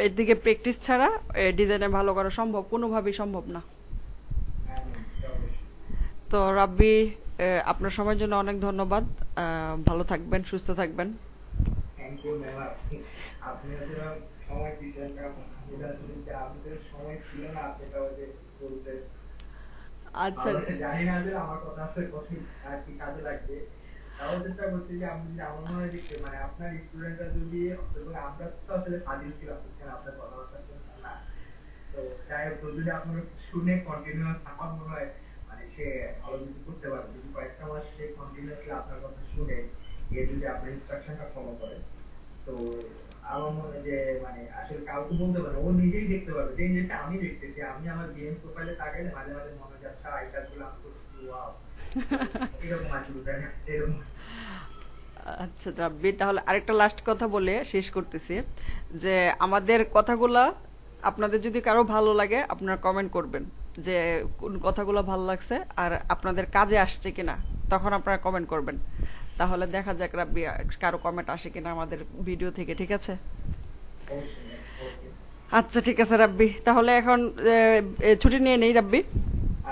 এদিকে প্র্যাকটিস ছাড়া ডিজাইনে ভালো করা সম্ভব কোনোভাবেই সম্ভব না। তো রাব্বি, আপনার সময়ের জন্য অনেক ধন্যবাদ, ভালো থাকবেন, সুস্থ থাকবেন। থ্যাংক ইউ ম্যাম, আপনি সময় দিয়েছেন, আমাদের সময় ছিল না, আপনি বলতে আচ্ছা জানি না যে আমার কথা আসলে কখন আর কি কাজে লাগবে। তাও চেষ্টা করছি যে আমি যদি আমার মনে হয় যে মানে আপনার স্টুডেন্টরা যদি, এবং আমরা তো আসলে ফাজিল ছিলাম বুঝছেন, আপনার কথাবার্তা শুনতাম না। তো যাই হোক, তো যদি আপনার শুনে কন্টিনিউয়াস আমার মনে হয় মানে সে ভালো কিছু করতে পারবে, যদি কয়েকটা মাস সে কন্টিনিউয়াসলি আপনার কথা শুনে এ যদি আপনার ইনস্ট্রাকশনটা ফলো করে। তো আমার মনে হয় যে মানে আসলে কাউকে বলতে পারে না, ও নিজেই দেখতে পারবে যে জিনিসটা আমি দেখতেছি। আমি আমার গেম প্রোফাইলে তাকাইলে মাঝে মাঝে মনে হয় যে আচ্ছা এই কাজগুলো আমি করছি, ওয়াও। তো এরকম আসলে তাই না, এরকম। আচ্ছা রাব্বি, তাহলে আরেকটা লাস্ট কথা বলে শেষ করতেছি, যে আমাদের কথাগুলা আপনাদের যদি কারো ভালো লাগে আপনারা কমেন্ট করবেন যে কোন কথাগুলো ভালো লাগছে আর আপনাদের কাজে আসছে কিনা, তখন আপনারা কমেন্ট করবেন। তাহলে দেখা যাক রাব্বি কারো কমেন্ট আসে কিনা আমাদের ভিডিও থেকে, ঠিক আছে? অবশ্যই, ওকে। আচ্ছা ঠিক আছে রাব্বি, তাহলে এখন ছুটি নিয়ে নেই রাব্বি।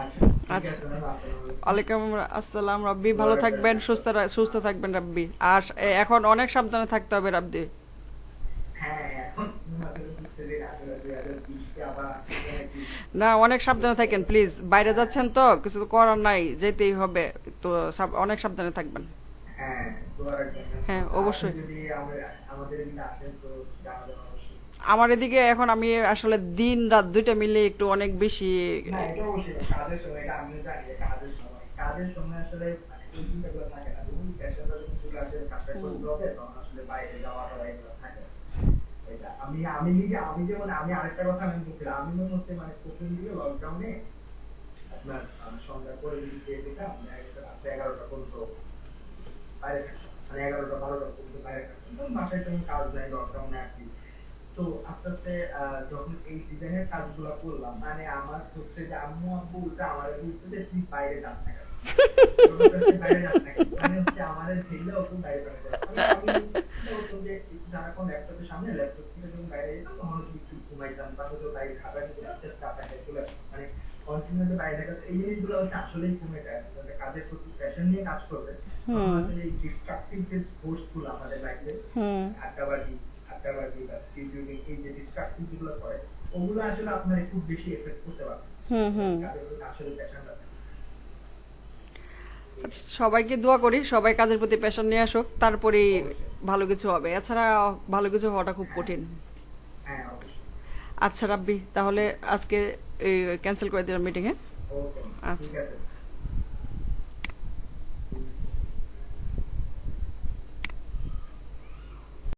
আচ্ছা, ঠিক আচ্ছা, আছে ম্যাম, আসসালামু আলাইকুম। ওয়ালাইকুম আসসালাম রাব্বি, ভালো দোয়া রাখবেন থাকবেন, আসলে। সুস্থ থাকবেন রাব্বি। আর এখন অনেক সাবধানে থাকতে হবে রাব্বি। হ্যাঁ, এখন আসলে বুঝতে যে আসলে 2020 আবার আসছে নাকি। না, অনেক সাবধানে থাকেন প্লিজ, বাইরে যাচ্ছেন তো কিছু তো করার নাই, যেতেই হবে। তো অনেক সাবধানে থাকবেন। হ্যাঁ, দোয়া রাখবেন ম্যাম। হ্যাঁ আপনি অবশ্যই। যদি আমাদের এদিকে আসেন তো জানাবেন অবশ্যই। আমার এদিকে এখন আমি আসলে দিন রাত দুইটা মিলে একটু অনেক বেশি। না, এটা অবশ্যই না। কাজের সময় এটা আমিও জানি যে কাজের সময়। কাজের সময় আসলে মানে ওই চিন্তাগুলো থাকে না। যখন পেশাদার যখন চলে আসে, কাজটা হুম করতে হবে, তখন আসলে বাইরে যাওয়া টাওয়া এগুলো থাকে না। এটা আমি আমি নিজে আমি যেমন আমি আরেকটা কথা আমি বলছিলাম, আমি মনে হচ্ছে মানে প্রথম দিকে লকডাউনে আপনার সন্ধ্যার পরে যদি খেয়ে যেতাম, দেখা গেছে রাত্রে 11টা পর্যন্ত বাইরে থাকতাম, মানে 11টা 12টা পর্যন্ত বাইরে থাকতাম, তখন বাসায় তেমন কাজ নাই, লকডাউনে আর কি। তো আস্তে আস্তে যখন এই ডিজাইনের কাজগুলো করলাম, মানে আমার হচ্ছে যে আম্মু আব্বু উল্টা আমার বলছে যে তুই বাইরে যাস না কেন, ছোট থেকে বাইরে যাস না কেন, মানে হচ্ছে আমাদের ঠেললেও তুই বাইরে চলে যাস। আমি চিন্তা করতাম যে একটু সারাক্ষণ ল্যাপটপের সামনে, ল্যাপটপ থেকে যখন বাইরে যেতাম তখন হচ্ছে একটু ঘুমাইতাম, তারপর তো বাইরে খাবার করে জাস্ট আপনাকে চলে আসতাম, মানে কন্টিনিউ বাইরে থাকা। এই জিনিসগুলো হচ্ছে আসলেই কমে যায়। যাতে কাজের প্রতি প্যাশন নিয়ে কাজ করবে, তখন হুম আসলে এই ডিস্ট্রাকটিভ যে ফোর্স গুলো আমাদের লাইফে, হুম আড্ডাবাজি আড্ডাবাজি বা টিভিং, এই যে ডিস্ট্রাকটিভ যেগুলো করে, ওগুলো আসলে আপনার খুব বেশি এফেক্ট করতে পারে হুম যদি হুম কাজের প্রতি আসলে প্যাশনটা থাকে। এই আর কি। সবাইকে দোয়া করি সবাই কাজের প্রতি প্যাশন নিয়ে আসুক, তারপরেই অবশ্যই। ভালো কিছু হবে, এছাড়া ভালো কিছু হওয়াটা খুব হ্যাঁ, কঠিন। হ্যাঁ, অবশ্যই। আচ্ছা রাব্বি, তাহলে ঠিক আছে। আজকে ক্যান্সেল করে দিলাম মিটিং এ। ওকে, আচ্ছা। ঠিক আছে।